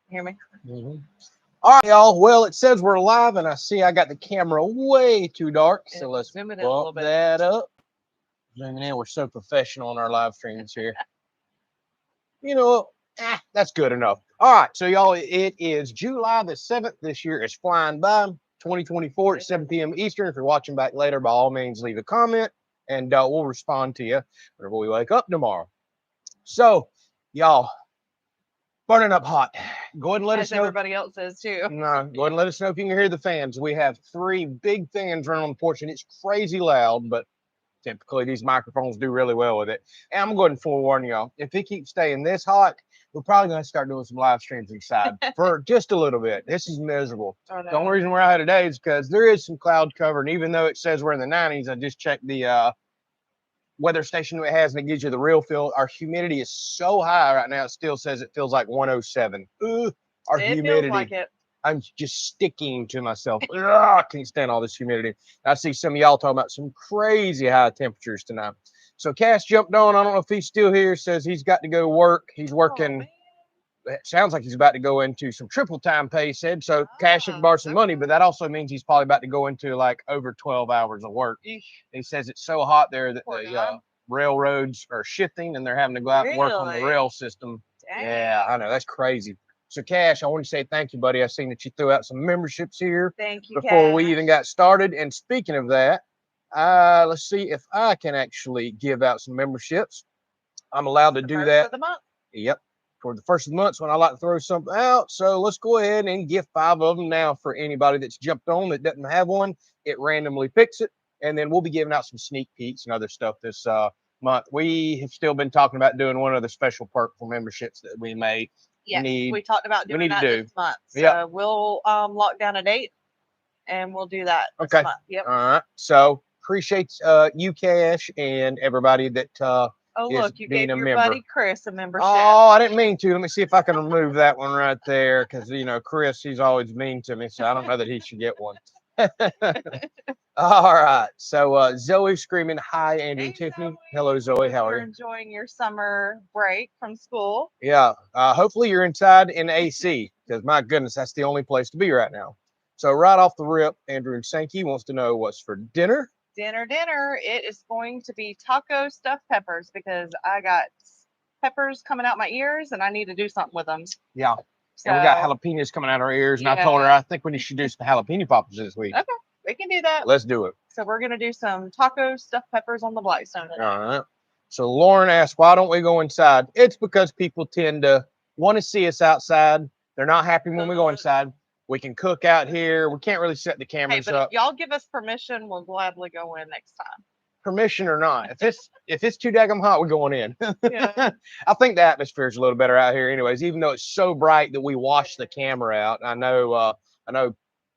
Hear me? All right, y'all. Well, it says we're live, and I see I got the camera way too dark, so let's zoom it in a little bump bit. that up. Zooming in. We're so professional on our live streams here. You know, that's good enough. All right, so y'all, it is July the 7th. This year is flying by. 2024 at 7 p.m. Eastern. If you're watching back later, by all means, leave a comment, and we'll respond to you whenever we wake up tomorrow. So, y'all, burning up hot. Go ahead and let us know. Everybody else is too. No, go ahead and let us know if you can hear the fans. We have 3 big fans running on the porch, and it's crazy loud, but typically these microphones do really well with it. And I'm going to forewarn y'all, if it keeps staying this hot, we're probably going to start doing some live streams inside for just a little bit. This is miserable. Oh, no. The only reason we're out today is because there is some cloud cover, and even though it says we're in the 90s, I just checked the weather station it has, and it gives you the real feel. Our humidity is so high right now, it still says it feels like 107. Our humidity. Feels like it. I'm just sticking to myself. I can't stand all this humidity. I see some of y'all talking about some crazy high temperatures tonight. So Cash jumped on. I don't know if he's still here. Says he's got to go work. He's working. It sounds like he's about to go into some triple time pay, he said. So Cash can borrow some money, but that also means he's probably about to go into like over 12 hours of work. He says it's so hot there that the railroads are shifting and they're having to go out and work on the rail system. Dang. Yeah, I know. That's crazy. So, Cash, I want to say thank you, buddy. I've seen that you threw out some memberships here. Thank you, before Cash. we even got started. And speaking of that, let's see if I can actually give out some memberships. I'm allowed to do that. Of the month. Yep. For the first of the month, when I like to throw something out. So let's go ahead and give 5 of them now for anybody that's jumped on that doesn't have one. It randomly picks it. And then we'll be giving out some sneak peeks and other stuff this month. We have still been talking about doing one other special perk for memberships that we may need. We talked about doing that this month. So we'll lock down a date and we'll do that this month. Yep. All right. So appreciate you, Cash, and everybody that look, you gave your buddy Chris a membership. Oh, I didn't mean to. Let me see if I can remove that one right there, because Chris, he's always mean to me, so I don't know that he should get one. All right. So Zoe screaming hi, Andrew and Tiffany. Zoe. Hello, Zoe. How are you? Enjoying your summer break from school. Yeah. Hopefully you're inside in AC, because my goodness, that's the only place to be right now. So right off the rip, Andrew and Sankey wants to know what's for dinner. Dinner. It is going to be taco stuffed peppers, because I got peppers coming out my ears and I need to do something with them. Yeah. So, and we got jalapenos coming out our ears, and I told her I think we should do some jalapeno poppers this week. Okay, we can do that. Let's do it. So we're gonna do some taco stuffed peppers on the Blackstone today. All right. So Lauren asked, why don't we go inside? It's because people tend to want to see us outside. They're not happy when we go inside. We can cook out here. We can't really set the cameras up. If y'all give us permission, we'll gladly go in next time. Permission or not, if it's too daggum hot, we're going in. Yeah. I think the atmosphere is a little better out here, anyways. Even though it's so bright that we wash the camera out. I know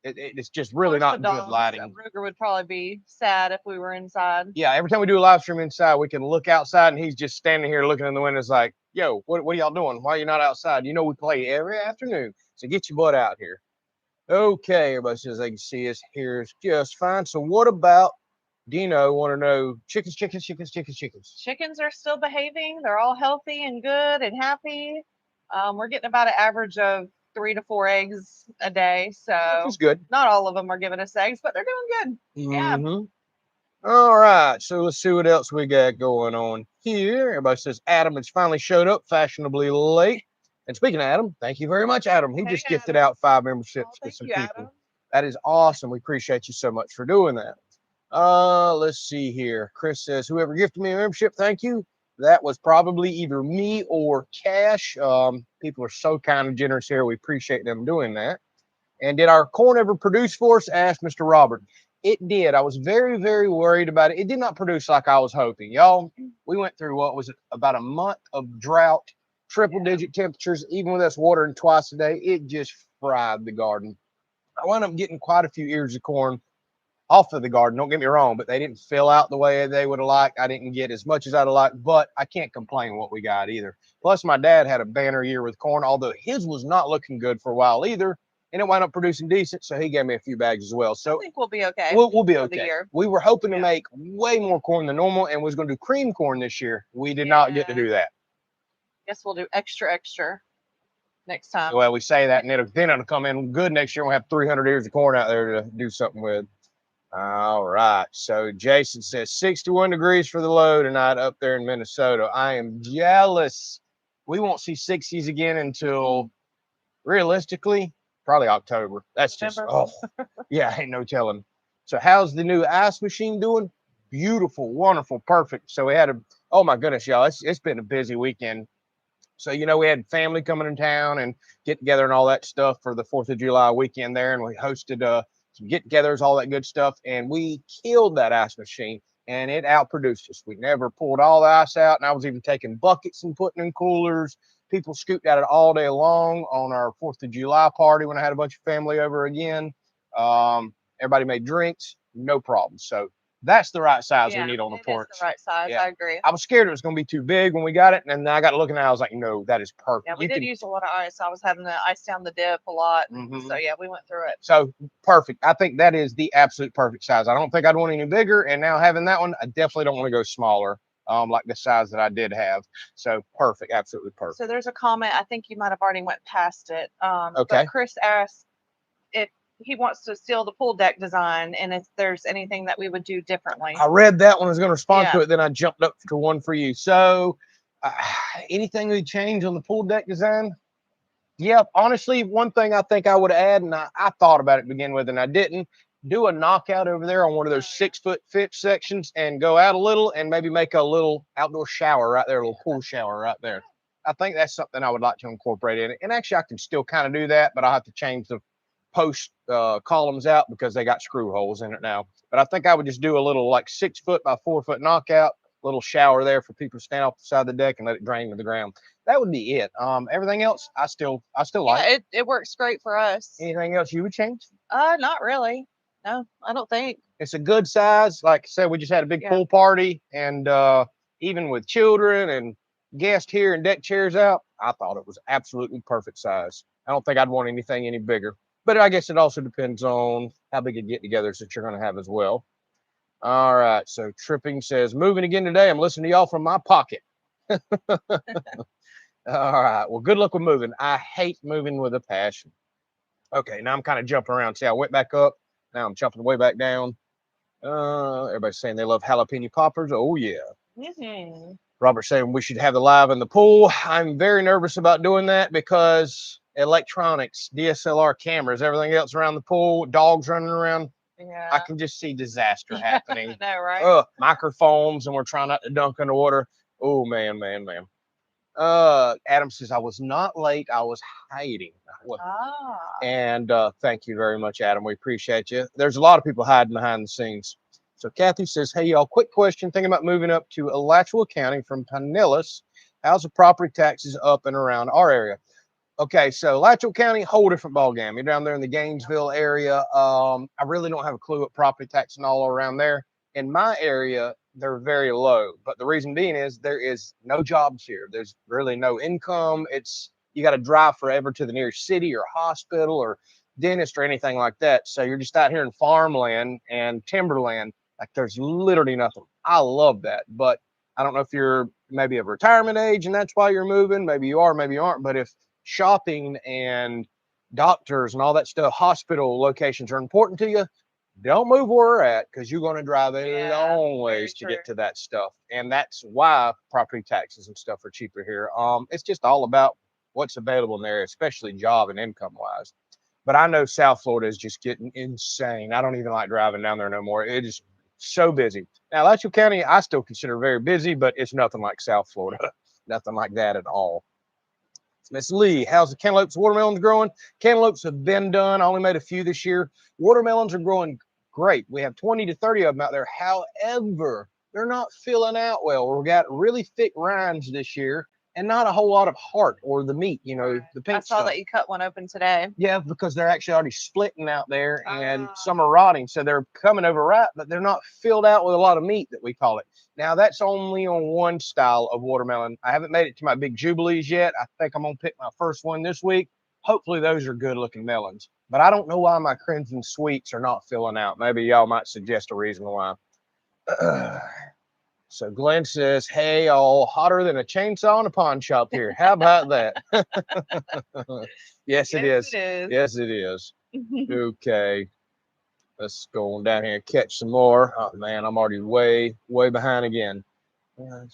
it's just really not good lighting. Ruger would probably be sad if we were inside. Yeah, every time we do a live stream inside, we can look outside, and he's just standing here looking in the windows like, "Yo, what are y'all doing? Why are you not outside? We play every afternoon, so get your butt out here." Okay, everybody says they can see us here is just fine. So what about Dino? Want to know chickens? Chickens are still behaving. They're all healthy and good and happy. We're getting about an average of 3 to 4 eggs a day. So it's good. Not all of them are giving us eggs, but they're doing good. Mm-hmm. Yeah. All right. So let's see what else we got going on here. Everybody says Adam has finally showed up fashionably late. And speaking of Adam, thank you very much, Adam. He just gifted out 5 memberships to some people. Adam. That is awesome. We appreciate you so much for doing that. Let's see here. Chris says, whoever gifted me a membership, thank you. That was probably either me or Cash. People are so kind and generous here. We appreciate them doing that. And did our corn ever produce for us? Asked Mr. Robert. It did. I was very, very worried about it. It did not produce like I was hoping. Y'all, we went through, what was it, about a month of drought, triple-digit temperatures, even with us watering twice a day. It just fried the garden. I wound up getting quite a few ears of corn off of the garden. Don't get me wrong, but they didn't fill out the way they would have liked. I didn't get as much as I'd have liked, but I can't complain what we got either. Plus, my dad had a banner year with corn, although his was not looking good for a while either, and it wound up producing decent, so he gave me a few bags as well. So I think we'll be okay. We'll be okay. We were hoping to make way more corn than normal, and was going to do cream corn this year. We did not get to do that. Guess we'll do extra. next time. Well, we say that, and it'll come in good next year. We'll have 300 ears of corn out there to do something with. All right. So Jason says 61 degrees for the low tonight up there in Minnesota. I am jealous. We won't see 60s again until realistically probably October. That's just yeah, ain't no telling. So how's the new ice machine doing? Beautiful, wonderful, perfect. So we had oh my goodness, y'all, it's been a busy weekend. So, we had family coming in town and get together and all that stuff for the 4th of July weekend there. And we hosted some get togethers, all that good stuff. And we killed that ice machine and it outproduced us. We never pulled all the ice out. And I was even taking buckets and putting in coolers. People scooped at it all day long on our 4th of July party when I had a bunch of family over again. Everybody made drinks, no problem. So that's the right size we need on the porch. It's the right size. Yeah. I agree. I was scared it was going to be too big when we got it, and then I got to looking at it. I was like, no, that is perfect. Yeah, we did use a lot of ice. I was having to ice down the dip a lot. So yeah, we went through it. So perfect. I think that is the absolute perfect size. I don't think I'd want any bigger, and now having that one, I definitely don't want to go smaller. Like the size that I did have. So perfect, absolutely perfect. So there's a comment. I think you might have already went past it. Okay. But Chris asked if he wants to steal the pool deck design and if there's anything that we would do differently. I read that one. I was going to respond to it. Then I jumped up to one for you. So anything we change on the pool deck design? Yeah, honestly, one thing I think I would add, and I thought about it to begin with, and I didn't, do a knockout over there on one of those 6-foot pitch sections and go out a little and maybe make a little outdoor shower right there, a little pool shower right there. I think that's something I would like to incorporate in it. And actually, I can still kind of do that, but I'll have to change the post columns out because they got screw holes in it now. But I think I would just do a little like 6-foot by 4-foot knockout, little shower there for people to stand off the side of the deck and let it drain to the ground. That would be it. Everything else, I still like. Yeah, it works great for us. Anything else you would change? Not really. No, I don't think. It's a good size. Like I said, we just had a big pool party, and even with children and guests here and deck chairs out, I thought it was absolutely perfect size. I don't think I'd want anything any bigger. But I guess it also depends on how big a get-togethers that you're going to have as well. All right. So Tripping says, moving again today. I'm listening to y'all from my pocket. All right. Well, good luck with moving. I hate moving with a passion. Okay. Now I'm kind of jumping around. See, I went back up. Now I'm jumping way back down. Everybody's saying they love jalapeno poppers. Oh, yeah. Mm-hmm. Robert's saying we should have the live in the pool. I'm very nervous about doing that because electronics, DSLR cameras, everything else around the pool, dogs running around. Yeah. I can just see disaster happening. I know, right? Microphones, and we're trying not to dunk in the water. Oh, man. Adam says, I was not late. I was hiding. And thank you very much, Adam. We appreciate you. There's a lot of people hiding behind the scenes. So Kathy says, hey, y'all, quick question. Thinking about moving up to Alachua County from Pinellas. How's the property taxes up and around our area? Okay, so Alachua County, whole different ballgame. You're down there in the Gainesville area. I really don't have a clue what property tax and all around there. In my area, they're very low. But the reason being is there is no jobs here. There's really no income. You got to drive forever to the nearest city or hospital or dentist or anything like that. So you're just out here in farmland and timberland. Like there's literally nothing. I love that. But I don't know if you're maybe of retirement age and that's why you're moving. Maybe you are, maybe you aren't. But if shopping and doctors and all that stuff, hospital locations are important to you, don't move where we're at because you're going to drive a long ways to get to that stuff. And that's why property taxes and stuff are cheaper here. It's just all about what's available in there, especially job and income wise. But I know South Florida is just getting insane. I don't even like driving down there no more. It is so busy. Now, Alachua County, I still consider very busy, but it's nothing like South Florida. Nothing like that at all. Miss Lee, how's the cantaloupes, watermelons growing? Cantaloupes have been done. I only made a few this year. Watermelons are growing great. We have 20 to 30 of them out there. However, they're not filling out well. We've got really thick rinds this year and not a whole lot of heart or the meat, the pink I saw that you cut one open today. Yeah, because they're actually already splitting out there and some are rotting. So they're coming over ripe, but they're not filled out with a lot of meat that we call it. Now, that's only on one style of watermelon. I haven't made it to my big Jubilees yet. I think I'm going to pick my first one this week. Hopefully, those are good-looking melons. But I don't know why my Crimson Sweets are not filling out. Maybe y'all might suggest a reason why. So Glenn says, hey, all hotter than a chainsaw in a pawn shop here. How about that? Yes, it is. It is. Yes, it is. Okay. Let's go on down here and catch some more. Oh, man, I'm already way behind again.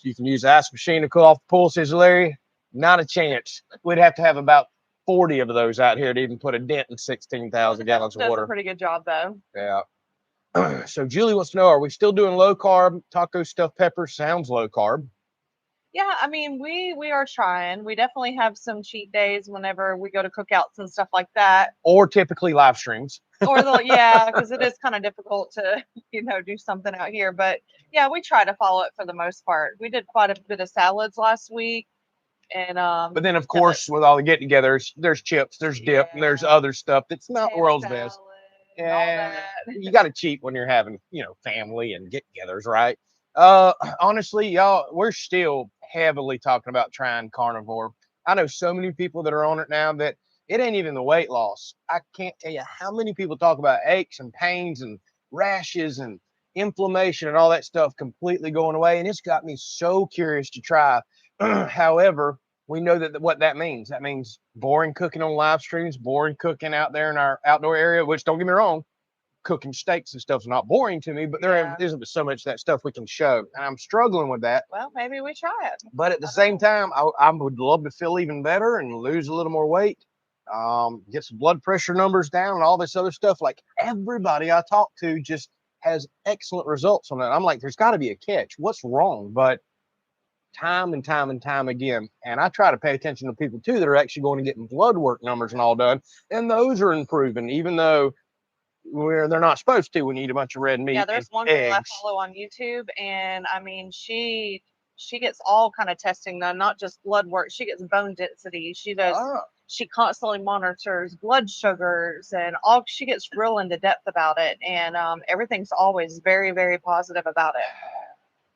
You can use the ice machine to cool off the pool, says Larry. Not a chance. We'd have to have about 40 of those out here to even put a dent in 16,000 gallons of water. Does a pretty good job, though. Yeah. So Julie wants to know, are we still doing low carb taco stuffed pepper? Sounds low carb. Yeah, I mean, we are trying. We definitely have some cheat days whenever we go to cookouts and stuff like that. Or typically live streams. Yeah, because it is kind of difficult to, do something out here. But yeah, we try to follow it for the most part. We did quite a bit of salads last week. And but then of course with all the get-togethers, there's chips, there's dip, and there's other stuff that's not the world's best. Yeah, you got to cheat when you're having, family and get-togethers, right? Honestly, y'all, we're still heavily talking about trying carnivore. I know so many people that are on it now that it ain't even the weight loss. I can't tell you how many people talk about aches and pains and rashes and inflammation and all that stuff completely going away. And it's got me so curious to try. However, we know that what that means. That means boring cooking on live streams, boring cooking out there in our outdoor area, which don't get me wrong, cooking steaks and stuff's not boring to me, but there isn't so much of that stuff we can show. And I'm struggling with that. Well, maybe we try it. But at the same time, I would love to feel even better and lose a little more weight, get some blood pressure numbers down and all this other stuff. Like everybody I talk to just has excellent results on that. I'm like, there's got to be a catch. What's wrong? But time and time again. And I try to pay attention to people too that are actually going and getting blood work numbers and all done. And those are improving, even though they're not supposed to when you eat a bunch of red meat. Yeah, there's one girl I follow on YouTube, and I mean, she gets all kind of testing done, not just blood work. She gets bone density. She does. She constantly monitors blood sugars and all. She gets real into depth about it, and everything's always very, very positive about it.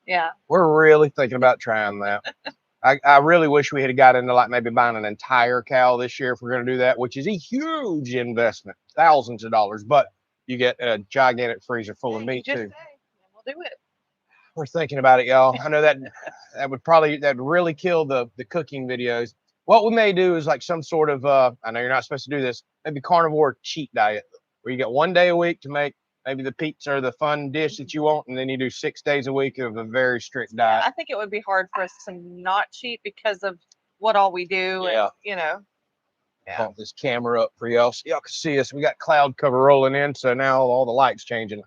Yeah, we're really thinking about trying that. I really wish we had got into like maybe buying an entire cow this year if we're going to do that, which is a huge investment, thousands of dollars, but you get a gigantic freezer full of meat too. We'll do it. We're thinking about it, y'all. I know that would really kill the cooking videos. What we may do is like some sort of I know you're not supposed to do this, maybe carnivore cheat diet where you get 1 day a week to make maybe the pizza or the fun dish that you want, and then you do 6 days a week of a very strict diet. I think it would be hard for us to not cheat because of what all we do. Yeah. And, Pump this camera up for y'all so y'all can see us. We got cloud cover rolling in, so now all the lights changing.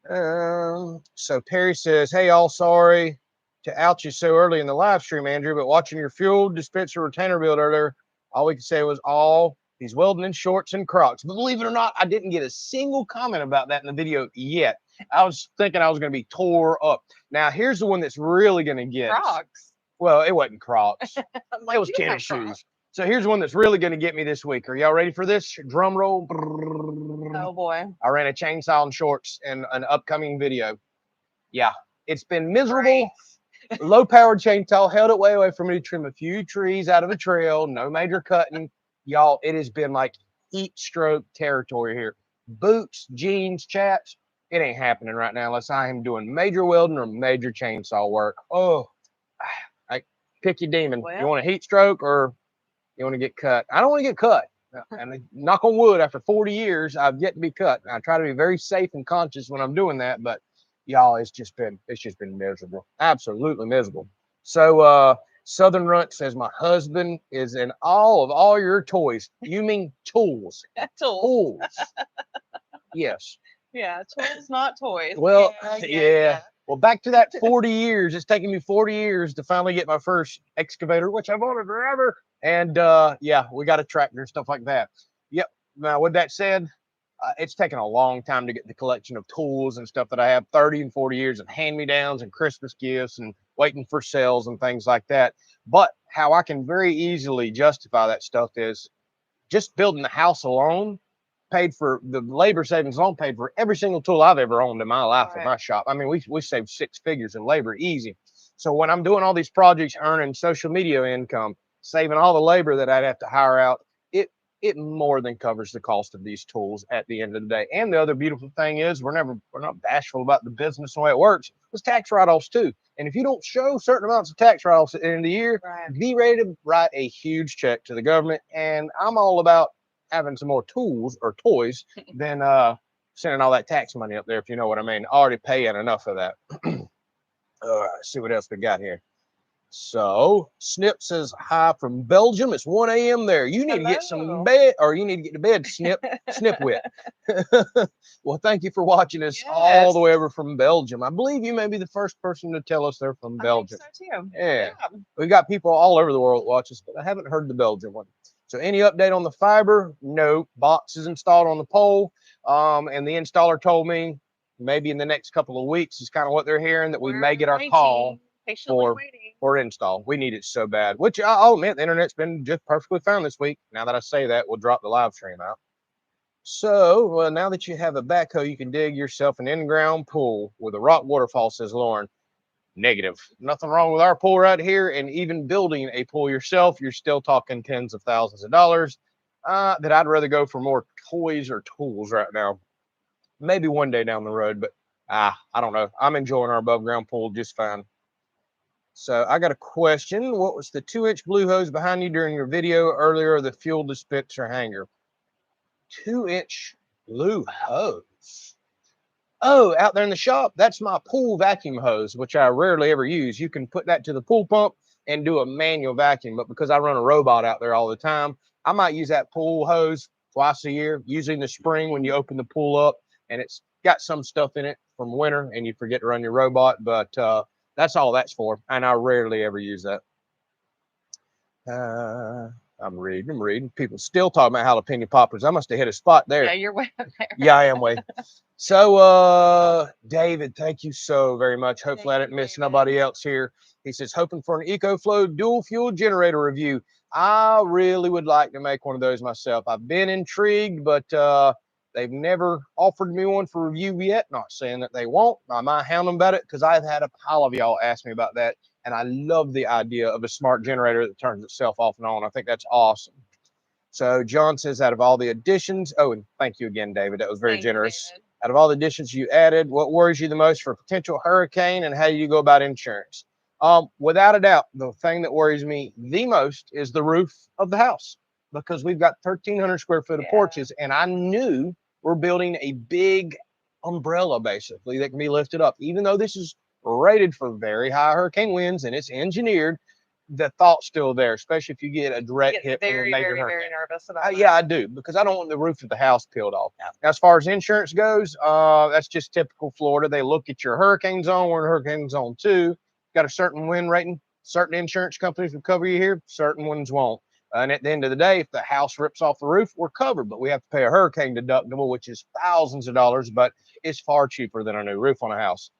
So Perry says, hey, all sorry to out you so early in the live stream, Andrew, but watching your fuel dispenser retainer build earlier, all we could say was he's welding in shorts and Crocs. But believe it or not, I didn't get a single comment about that in the video yet. I was thinking I was going to be tore up. Now, here's the one that's really going to get Crocs. Well, it wasn't Crocs. Like, it was tennis shoes. So here's one that's really going to get me this week. Are y'all ready for this? Drum roll. Oh, boy. I ran a chainsaw and shorts in an upcoming video. Yeah, it's been miserable. Low-powered chainsaw, held it way away from me to trim a few trees out of a trail. No major cutting. Y'all, it has been like heat stroke territory here. Boots, jeans, chaps, it ain't happening right now unless I am doing major welding or major chainsaw work. Oh, I pick your demon. Well, you want a heat stroke or you want to get cut? I don't want to get cut. And knock on wood, after 40 years, I've yet to be cut. I try to be very safe and conscious when I'm doing that, but y'all, it's just been miserable. Absolutely miserable. So Southern Runt says, my husband is in awe of all your toys. You mean tools? Tools. Yes. Yeah, tools, not toys. Well, yeah. Well, back to that 40 years. It's taken me 40 years to finally get my first excavator, which I've wanted forever. And yeah, we got a tractor and stuff like that. Yep. Now, with that said, it's taken a long time to get the collection of tools and stuff that I have, 30 and 40 years of hand-me-downs and Christmas gifts and waiting for sales and things like that. But how I can very easily justify that stuff is just building the house alone paid for the labor savings alone, paid for every single tool I've ever owned in my life in my shop. I mean, we saved 6 figures in labor easy. So when I'm doing all these projects, earning social media income, saving all the labor that I'd have to hire out, it more than covers the cost of these tools at the end of the day. And the other beautiful thing is we're not bashful about the business and the way it works. It's tax write-offs too. And if you don't show certain amounts of tax write-offs at the end of the year, be ready to write a huge check to the government. And I'm all about having some more tools or toys than sending all that tax money up there, if you know what I mean. Already paying enough of that. All right, see what else we got here. So Snip says hi from Belgium. It's 1 a.m. there. You need to get some bed, or you need to get to bed, Snip. Snip wit. Well, thank you for watching us all the way over from Belgium. I believe you may be the first person to tell us they're from Belgium. I think so too. Yeah. We've got people all over the world that watch us, but I haven't heard the Belgium one. So any update on the fiber? No. Box is installed on the pole. And the installer told me maybe in the next couple of weeks is kind of what they're hearing, that we may get our call for install. We need it so bad, which I'll admit the internet's been just perfectly fine this week. Now that I say that, we'll drop the live stream out. So now that you have a backhoe, you can dig yourself an in-ground pool with a rock waterfall, says Lauren. Negative. Nothing wrong with our pool right here. And even building a pool yourself, you're still talking tens of thousands of dollars. That I'd rather go for more toys or tools right now. Maybe one day down the road, but I don't know. I'm enjoying our above ground pool just fine. So I got a question. What was the 2-inch blue hose behind you during your video earlier, the fuel dispenser hanger? 2-inch blue hose. Oh, out there in the shop, that's my pool vacuum hose, which I rarely ever use. You can put that to the pool pump and do a manual vacuum, but because I run a robot out there all the time, I might use that pool hose twice a year, usually in the spring when you open the pool up and it's got some stuff in it from winter and you forget to run your robot, but that's all that's for, and I rarely ever use that. I'm reading. People still talking about jalapeno poppers. I must have hit a spot there. Yeah, you're way up there. Yeah, I am way. So, David, thank you so very much. Hopefully I didn't miss nobody else here. He says, hoping for an EcoFlow dual fuel generator review. I really would like to make one of those myself. I've been intrigued, but they've never offered me one for review yet. Not saying that they won't. I might hound them about it because I've had a pile of y'all ask me about that. And I love the idea of a smart generator that turns itself off and on. I think that's awesome. So John says, out of all the additions, oh, and thank you again, David. That was very generous. Out of all the additions you added, what worries you the most for a potential hurricane, and how do you go about insurance? Without a doubt, the thing that worries me the most is the roof of the house, because we've got 1,300 square foot of porches, and I knew we're building a big umbrella basically that can be lifted up. Even though this is rated for very high hurricane winds and it's engineered, the thought's still there, especially if you get a direct hit from a major hurricane. Very nervous about that. Yeah, I do, because I don't want the roof of the house peeled off. Now, as far as insurance goes, that's just typical Florida. They look at your hurricane zone. We're in hurricane zone 2. Got a certain wind rating. Certain insurance companies will cover you here. Certain ones won't. And at the end of the day, if the house rips off the roof, we're covered, but we have to pay a hurricane deductible, which is thousands of dollars, but it's far cheaper than a new roof on a house.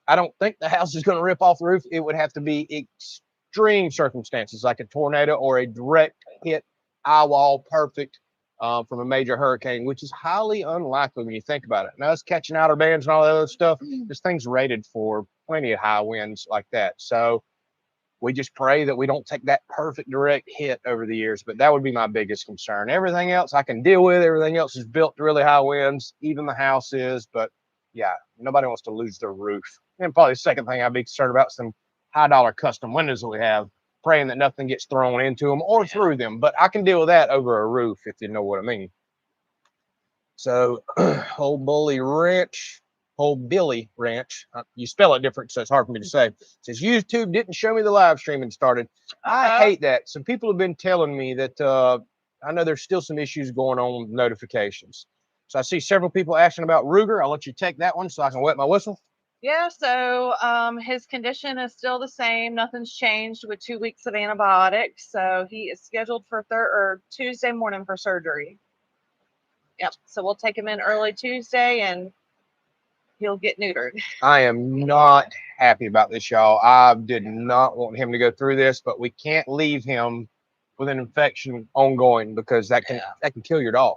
I don't think the house is going to rip off the roof. It would have to be extreme circumstances, like a tornado or a direct hit, eyewall perfect from a major hurricane, which is highly unlikely when you think about it. Now, us catching outer bands and all that other stuff, this thing's rated for plenty of high winds like that. So we just pray that we don't take that perfect direct hit over the years. But that would be my biggest concern. Everything else I can deal with. Everything else is built to really high winds. Even the house is. But yeah, nobody wants to lose their roof. And probably the second thing I'd be concerned about, some high dollar custom windows that we have, praying that nothing gets thrown into them or through them. But I can deal with that over a roof, if you know what I mean. So Old Billy Ranch, you spell it different, so it's hard for me to say. It says YouTube didn't show me the live streaming started. I hate that. Some people have been telling me that I know there's still some issues going on with notifications. So I see several people asking about Ruger. I'll let you take that one so I can wet my whistle. Yeah, so his condition is still the same. Nothing's changed with 2 weeks of antibiotics. So he is scheduled for Tuesday morning for surgery. Yep. So we'll take him in early Tuesday and he'll get neutered. I am not happy about this, y'all. I did not want him to go through this, but we can't leave him with an infection ongoing, because that can kill your dog.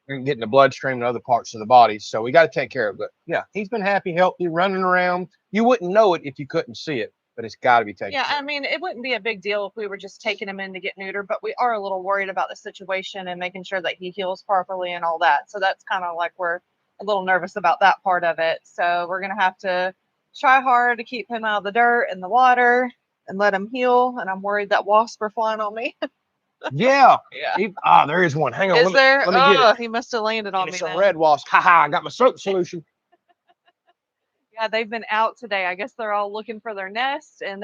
And get in the bloodstream and other parts of the body. So we got to take care of it. Yeah, he's been happy, healthy, running around. You wouldn't know it if you couldn't see it. but it's got to be taken Yeah, care I mean, it wouldn't be a big deal if we were just taking him in to get neutered, but we are a little worried about the situation and making sure that he heals properly and all that. So that's kind of like we're a little nervous about that part of it. So we're going to have to try hard to keep him out of the dirt and the water and let him heal. And I'm worried that wasps are flying on me. Yeah. Yeah. There is one. Hang on. Is there? Let me get it. He must have landed on And me it's a then. red wasp. Ha! I got my soap solution. Yeah, they've been out today. I guess they're all looking for their nest, and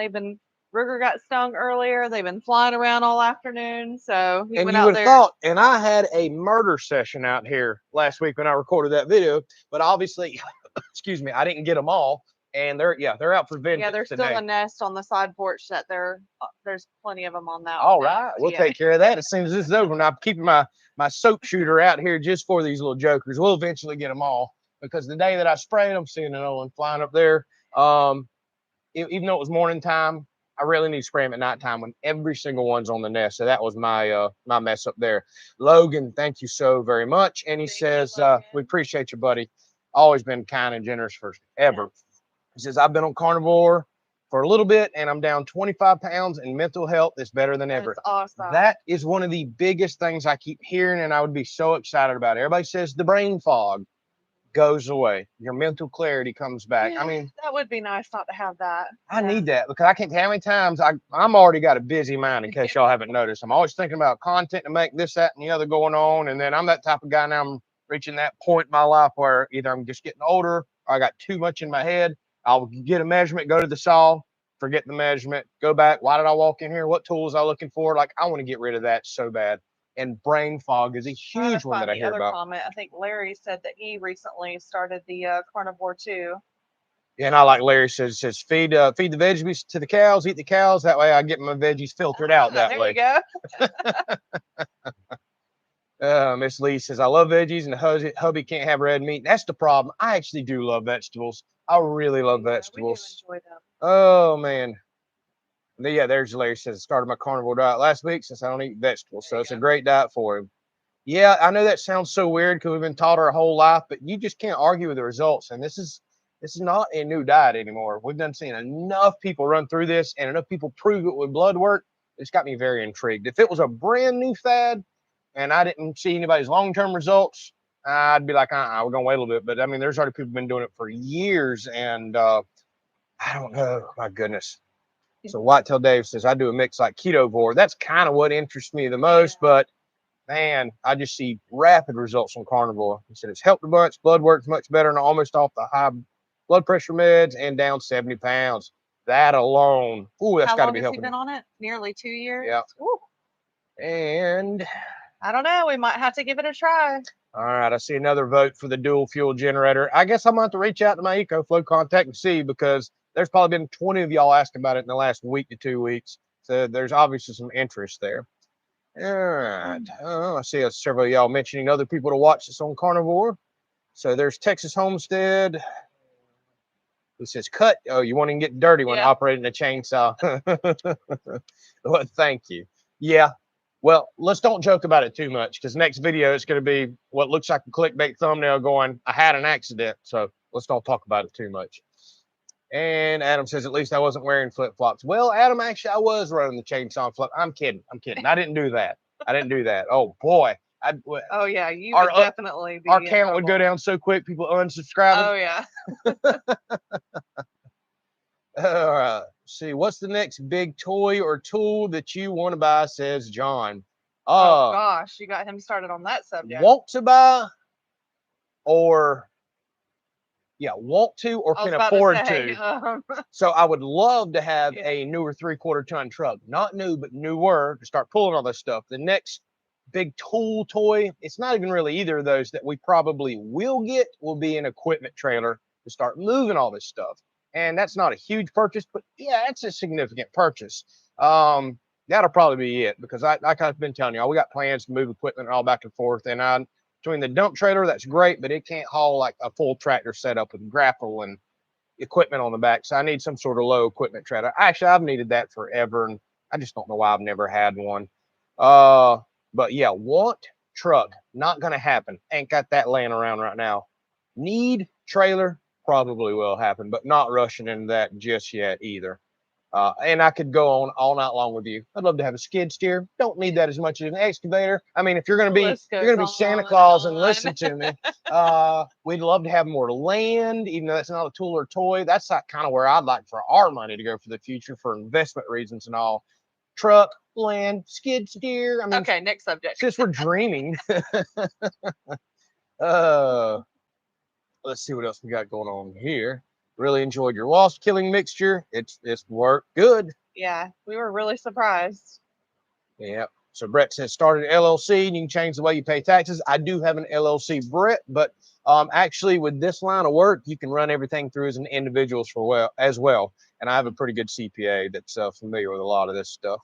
Ruger got stung earlier. They've been flying around all afternoon, so he And went you out would have there. thought, and I had a murder session out here last week when I recorded that video, but obviously, excuse me, I didn't get them all. And they're out for vengeance. Yeah, there's today. still a nest on the side porch that there's plenty of them on that. All right, we'll take care of that as soon as this is over. And I'm keeping my soap shooter out here just for these little jokers. We'll eventually get them all because the day that I sprayed them, seeing another one flying up there, even though it was morning time, I really need to spray them at nighttime when every single one's on the nest. So that was my mess up there. Logan, thank you so very much. And he says, we appreciate you, buddy. Always been kind and generous forever. Yes. He says, I've been on Carnivore for a little bit and I'm down 25 pounds and mental health is better than ever. That's awesome. That is one of the biggest things I keep hearing and I would be so excited about it. Everybody says the brain fog goes away. Your mental clarity comes back. Yeah, I mean, that would be nice not to have that. I need that because I can't tell how many times I'm already got a busy mind in case y'all haven't noticed. I'm always thinking about content to make this, that, and the other going on. And then I'm that type of guy now. I'm reaching that point in my life where either I'm just getting older or I got too much in my head. I'll get a measurement, go to the saw, forget the measurement, go back. Why did I walk in here? What tools I looking for? Like, I want to get rid of that so bad. And brain fog is a huge one that I hear about. Comment. I think Larry said that he recently started the Carnivore too. Yeah, and I like Larry says feed the veggies to the cows, eat the cows. That way I get my veggies filtered out that way. There you go. Miss Lee says, I love veggies and the hubby can't have red meat. That's the problem. I actually do love vegetables. I really love vegetables. We do enjoy them. Oh, man. Yeah, there's Larry says, I started my carnivore diet last week since I don't eat vegetables. So it's a great diet for him. Yeah, I know that sounds so weird because we've been taught our whole life, but you just can't argue with the results. And this is not a new diet anymore. We've done seen enough people run through this and enough people prove it with blood work. It's got me very intrigued. If it was a brand new fad and I didn't see anybody's long-term results, I'd be like, we're going to wait a little bit. But I mean, there's already people been doing it for years. And I don't know, my goodness. So Whitetail Dave says, I do a mix like Ketovore. That's kind of what interests me the most, but man, I just see rapid results on Carnivore. He said it's helped a bunch. Blood works much better and almost off the high blood pressure meds and down 70 pounds. That alone. Ooh, that's got to be helping. How long has he been on it? Nearly 2 years? Yeah. Ooh. And I don't know. We might have to give it a try. All right. I see another vote for the dual fuel generator. I guess I'm going to have to reach out to my EcoFlow contact and see because there's probably been 20 of y'all asking about it in the last week to 2 weeks. So there's obviously some interest there. All right. I see several of y'all mentioning other people to watch this on Carnivore. So there's Texas Homestead. Who says cut? Oh, you want to get dirty when operating a chainsaw. Well, thank you. Yeah. Well, let's don't joke about it too much because next video is going to be what looks like a clickbait thumbnail going, I had an accident. So let's don't talk about it too much. And Adam says, at least I wasn't wearing flip-flops. Well, Adam, actually, I was running the chainsaw flip. I'm kidding. I didn't do that. Oh, boy. Oh, yeah. You would definitely be our count would go down so quick, people unsubscribing. Oh, yeah. All right. See, what's the next big toy or tool that you want to buy, says John. Oh, gosh. You got him started on that subject. Want to buy or... Yeah, want to or can afford to. So I would love to have a newer 3/4 ton truck. Not new, but newer to start pulling all this stuff. The next big tool toy, it's not even really either of those that we probably will get, will be an equipment trailer to start moving all this stuff. And that's not a huge purchase, but yeah, it's a significant purchase. That'll probably be it because like I've been telling y'all, we got plans to move equipment all back and forth. And between the dump trailer, that's great, but it can't haul like a full tractor setup with grapple and equipment on the back. So I need some sort of low equipment trailer. Actually, I've needed that forever, and I just don't know why I've never had one. But yeah, want truck, not going to happen. Ain't got that laying around right now. Need trailer, probably will happen, but not rushing into that just yet either. And I could go on all night long with you. I'd love to have a skid steer. Don't need that as much as an excavator. I mean, if you're going to be Santa Claus and listen to me, we'd love to have more land, even though that's not a tool or toy. That's like kind of where I'd like for our money to go for the future for investment reasons and all. Truck, land, skid steer. I mean, okay, next subject. Since we're dreaming, let's see what else we got going on here. Really enjoyed your wasp killing mixture. It's worked good. Yeah, we were really surprised. Yeah. So Brett says started an LLC and you can change the way you pay taxes. I do have an LLC, Brett, but actually with this line of work, you can run everything through as an individual as well. And I have a pretty good CPA that's familiar with a lot of this stuff.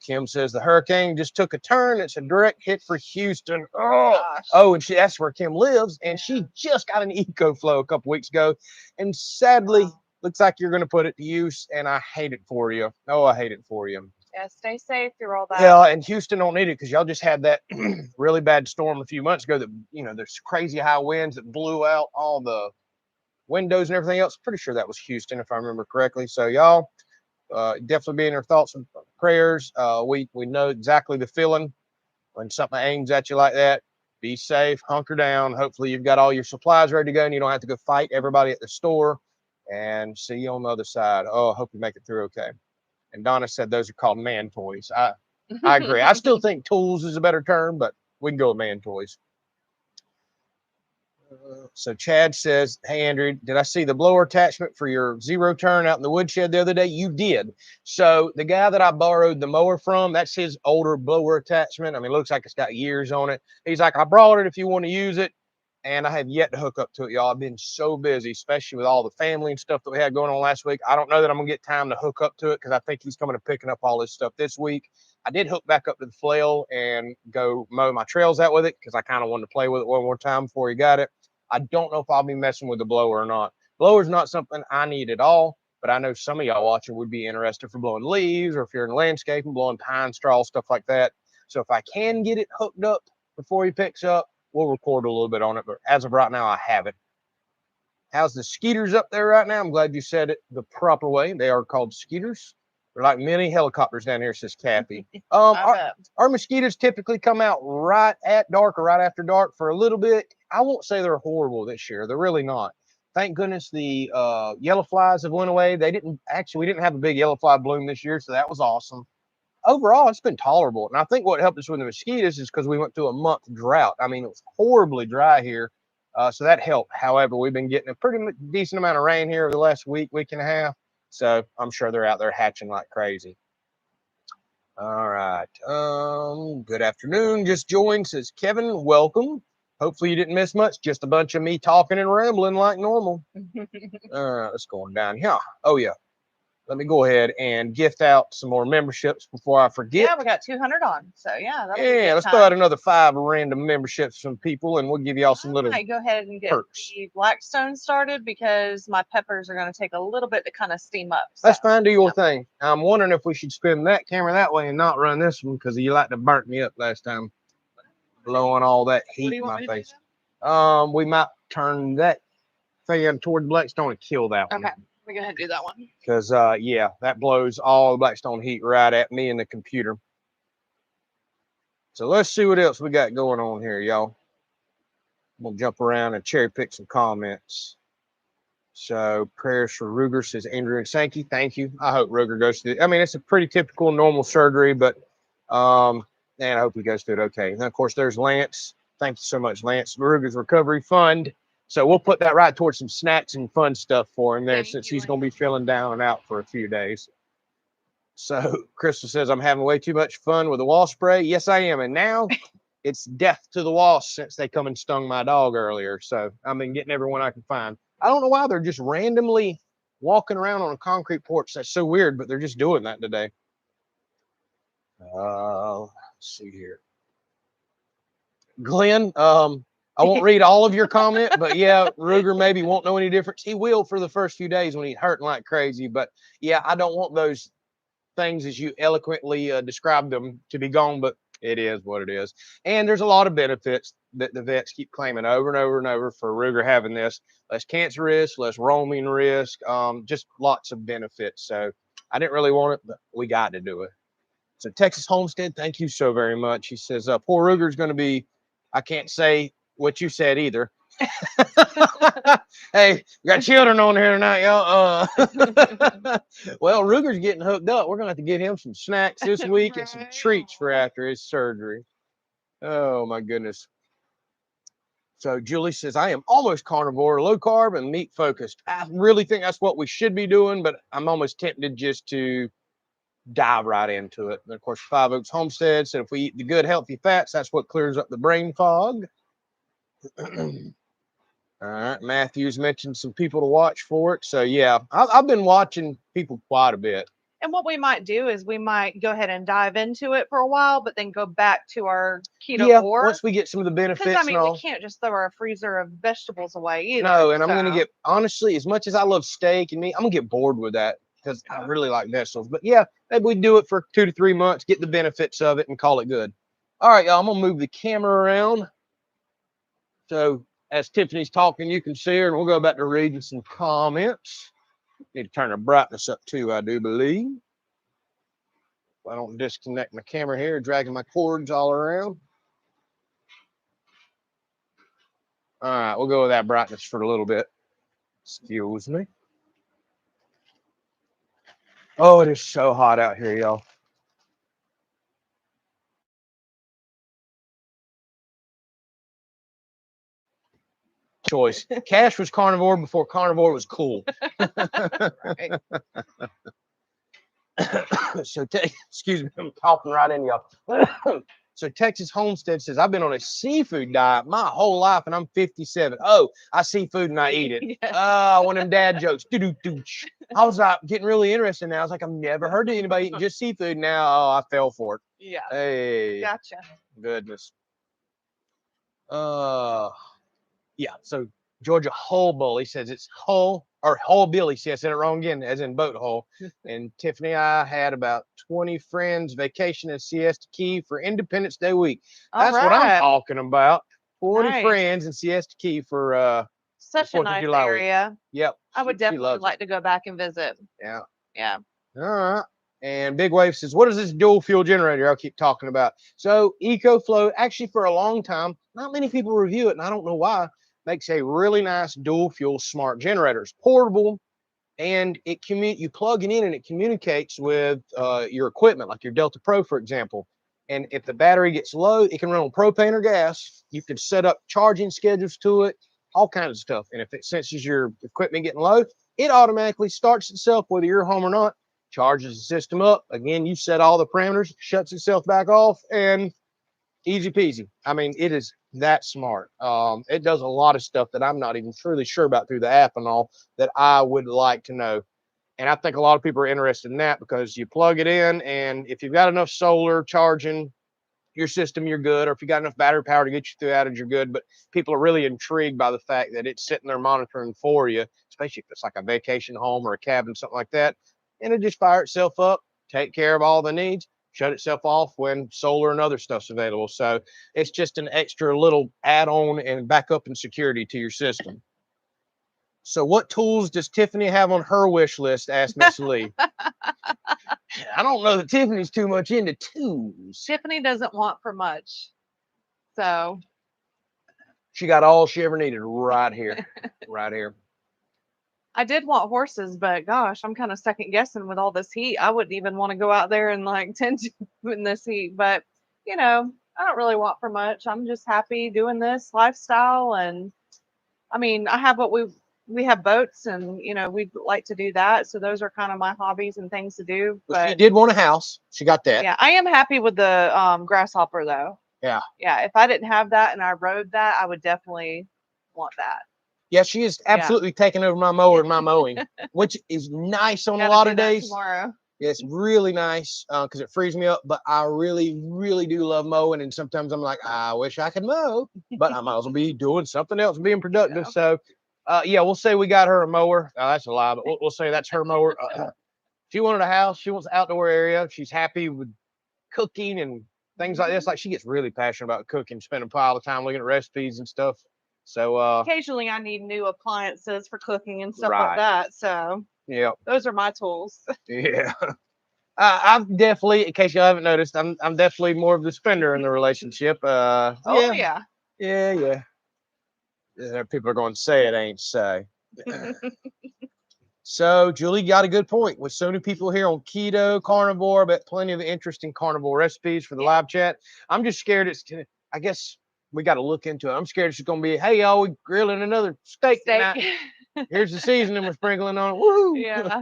Kim says the hurricane just took a turn. It's a direct hit for Houston. And that's where Kim lives, and she just got an EcoFlow a couple weeks ago, and sadly, looks like you're going to put it to use, and I hate it for you. Oh, I hate it for you. Yeah, stay safe through all that. Yeah, and Houston don't need it because y'all just had that really bad storm a few months ago that, there's crazy high winds that blew out all the windows and everything else. Pretty sure that was Houston, if I remember correctly. So y'all, definitely be in our thoughts and prayers. We know exactly the feeling when something aims at you like that. Be safe, hunker down. Hopefully you've got all your supplies ready to go and you don't have to go fight everybody at the store. And see you on the other side. Oh, I hope you make it through okay. And Donna said those are called man toys. I agree. I still think tools is a better term, but we can go with man toys. So Chad says, hey, Andrew, did I see the blower attachment for your zero turn out in the woodshed the other day? You did. So the guy that I borrowed the mower from, that's his older blower attachment. I mean, it looks like it's got years on it. He's like, I brought it if you want to use it. And I have yet to hook up to it, y'all. I've been so busy, especially with all the family and stuff that we had going on last week. I don't know that I'm going to get time to hook up to it because I think he's coming and picking up all this stuff this week. I did hook back up to the flail and go mow my trails out with it because I kind of wanted to play with it one more time before he got it. I don't know if I'll be messing with the blower or not. Blower's not something I need at all, but I know some of y'all watching would be interested for blowing leaves or if you're in landscape and blowing pine straw, stuff like that. So if I can get it hooked up before he picks up, we'll record a little bit on it, but as of right now, I haven't. How's the skeeters up there right now? I'm glad you said it the proper way. They are called skeeters. They're like mini helicopters down here, says Kathy. Our mosquitoes typically come out right at dark or right after dark for a little bit. I won't say they're horrible this year. They're really not. Thank goodness the yellow flies have went away. We didn't have a big yellow fly bloom this year, so that was awesome. Overall, it's been tolerable. And I think what helped us with the mosquitoes is because we went through a month drought. I mean, it was horribly dry here. So that helped. However, we've been getting a pretty decent amount of rain here over the last week and a half. So I'm sure they're out there hatching like crazy. All right. Good afternoon. Just joined, says Kevin. Welcome. Hopefully you didn't miss much. Just a bunch of me talking and rambling like normal. All right, let's go on down here. Oh, yeah. Let me go ahead and gift out some more memberships before I forget. Yeah, we got 200 on. So, yeah. Let's throw out another 5 random memberships from people, and we'll give y'all some little go ahead and get perks. The Blackstone started because my peppers are going to take a little bit to kind of steam up. So. That's fine. Do your thing. I'm wondering if we should spin that camera that way and not run this one because you like to burnt me up last time, blowing all that heat in my face. We might turn that fan toward Blackstone and kill that one. Okay. We're going to do that one. Because, yeah, that blows all the Blackstone heat right at me and the computer. So let's see what else we got going on here, y'all. I'm going to jump around and cherry pick some comments. So prayers for Ruger, says Andrew and Sankey. Thank you. I hope Ruger goes through. I mean, it's a pretty typical normal surgery, but and I hope he goes through it okay. And of course, there's Lance. Thank you so much, Lance. Ruger's Recovery Fund. So we'll put that right towards some snacks and fun stuff for him there since he's going to be feeling down and out for a few days. So Crystal says, I'm having way too much fun with the wasp spray. Yes, I am. And now it's death to the wasps since they come and stung my dog earlier. So I've been getting everyone I can find. I don't know why they're just randomly walking around on a concrete porch. That's so weird, but they're just doing that today. Let's see here. Glenn, I won't read all of your comment, but yeah, Ruger maybe won't know any difference. He will for the first few days when he's hurting like crazy. But yeah, I don't want those things as you eloquently described them to be gone. But It is what it is. And there's a lot of benefits that the vets keep claiming over and over and over for Ruger having this. Less cancer risk, less roaming risk, just lots of benefits. So I didn't really want it, but we got to do it. So Texas Homestead, thank you so very much. He says, poor Ruger's going to be, I can't say what you said either. Hey, we got children on here tonight, y'all. Well, Ruger's getting hooked up. We're gonna have to get him some snacks this week and some treats for after his surgery. Oh my goodness. So Julie says, I am almost carnivore, low carb and meat focused. I really think that's what we should be doing, but I'm almost tempted just to dive right into it. And of course, Five Oaks Homestead said if we eat the good, healthy fats, that's what clears up the brain fog. All right, Matthews mentioned some people to watch for it. So yeah, I've been watching people quite a bit. And what we might do is we might go ahead and dive into it for a while, but then go back to our keto. Once we get some of the benefits. Because I mean, we can't just throw our freezer of vegetables away either. No, and I'm gonna get, honestly, as much as I love steak and meat, I'm gonna get bored with that because I really like vegetables. But yeah, maybe we do it for 2 to 3 months, get the benefits of it, and call it good. All right, y'all, I'm gonna move the camera around. So as Tiffany's talking, you can see her, and we'll go back to reading some comments. Need to turn the brightness up too, I do believe. I don't disconnect my camera here, dragging my cords all around. All right, we'll go with that brightness for a little bit. Excuse me. Oh, it is so hot out here, y'all. Choice. Cash was carnivore before carnivore was cool. So, excuse me, I'm talking right in y'all. So Texas Homestead says, I've been on a seafood diet my whole life and I'm 57. Oh, I see food and I eat it. Yeah. One of them dad jokes. I was getting really interested now. I was like, I've never heard of anybody eating just seafood. Now, I fell for it. Yeah. Hey. Gotcha. Goodness. Yeah, so Georgia Hull Bully says it's Hull, or Hull Billy. See, I said it wrong again, as in boat hole. And Tiffany and I had about 20 friends vacation in Siesta Key for Independence Day week. That's what I'm talking about. 20 friends in Siesta Key for such a nice area. Week. Yep. I would definitely like to go back and visit. Yeah. Yeah. All right. And Big Wave says, what is this dual fuel generator I'll keep talking about? So EcoFlow, actually for a long time, not many people review it, and I don't know why, makes a really nice dual fuel smart generator. It's portable, and you plug it in and it communicates with your equipment, like your Delta Pro, for example. And if the battery gets low, it can run on propane or gas. You can set up charging schedules to it, all kinds of stuff. And if it senses your equipment getting low, it automatically starts itself, whether you're home or not, charges the system up. Again, you set all the parameters, shuts itself back off, and easy peasy. I mean, it is that smart. It does a lot of stuff that I'm not even truly sure about through the app and all that I would like to know. And I think a lot of people are interested in that because you plug it in, and if you've got enough solar charging your system, you're good. Or if you got enough battery power to get you through outage, you're good. But people are really intrigued by the fact that it's sitting there monitoring for you, especially if it's like a vacation home or a cabin, something like that. And it just fire itself up, take care of all the needs, shut itself off when solar and other stuff's available. So it's just an extra little add-on and backup and security to your system. So what tools does Tiffany have on her wish list? Asked Miss Lee. I don't know that Tiffany's too much into tools. Tiffany doesn't want for much. So she got all she ever needed right here. Right here. I did want horses, but gosh, I'm kind of second guessing with all this heat. I wouldn't even want to go out there and like tend to in this heat. But you know, I don't really want for much. I'm just happy doing this lifestyle, and I mean, I have what we have boats, and you know, we like to do that. So those are kind of my hobbies and things to do. But she did want a house. She got that. Yeah, I am happy with the grasshopper though. Yeah. Yeah, if I didn't have that and I rode that, I would definitely want that. Yeah, she is absolutely taking over my mower and my mowing, which is nice on a lot of days. Tomorrow. Yeah, it's really nice because it frees me up. But I really, really do love mowing. And sometimes I'm like, I wish I could mow, but I might as well be doing something else, being productive. Yeah. So, yeah, we'll say we got her a mower. That's a lie, but we'll say that's her mower. She wanted a house. She wants an outdoor area. She's happy with cooking and things like this. Like she gets really passionate about cooking, spending a pile of time looking at recipes and stuff. So occasionally I need new appliances for cooking and stuff Right. like that. So yeah, those are my tools. yeah. I'm definitely, in case you haven't noticed, I'm definitely more of the spender in the relationship. Oh yeah. Yeah. People are going to say it ain't so. So Julie got a good point. With so many people here on keto, carnivore, but plenty of interesting carnivore recipes for the live chat. I'm just scared I guess we got to look into it. I'm scared it's going to be, hey, y'all, we grilling another steak tonight. Here's the seasoning we're sprinkling on it. Woo! Yeah.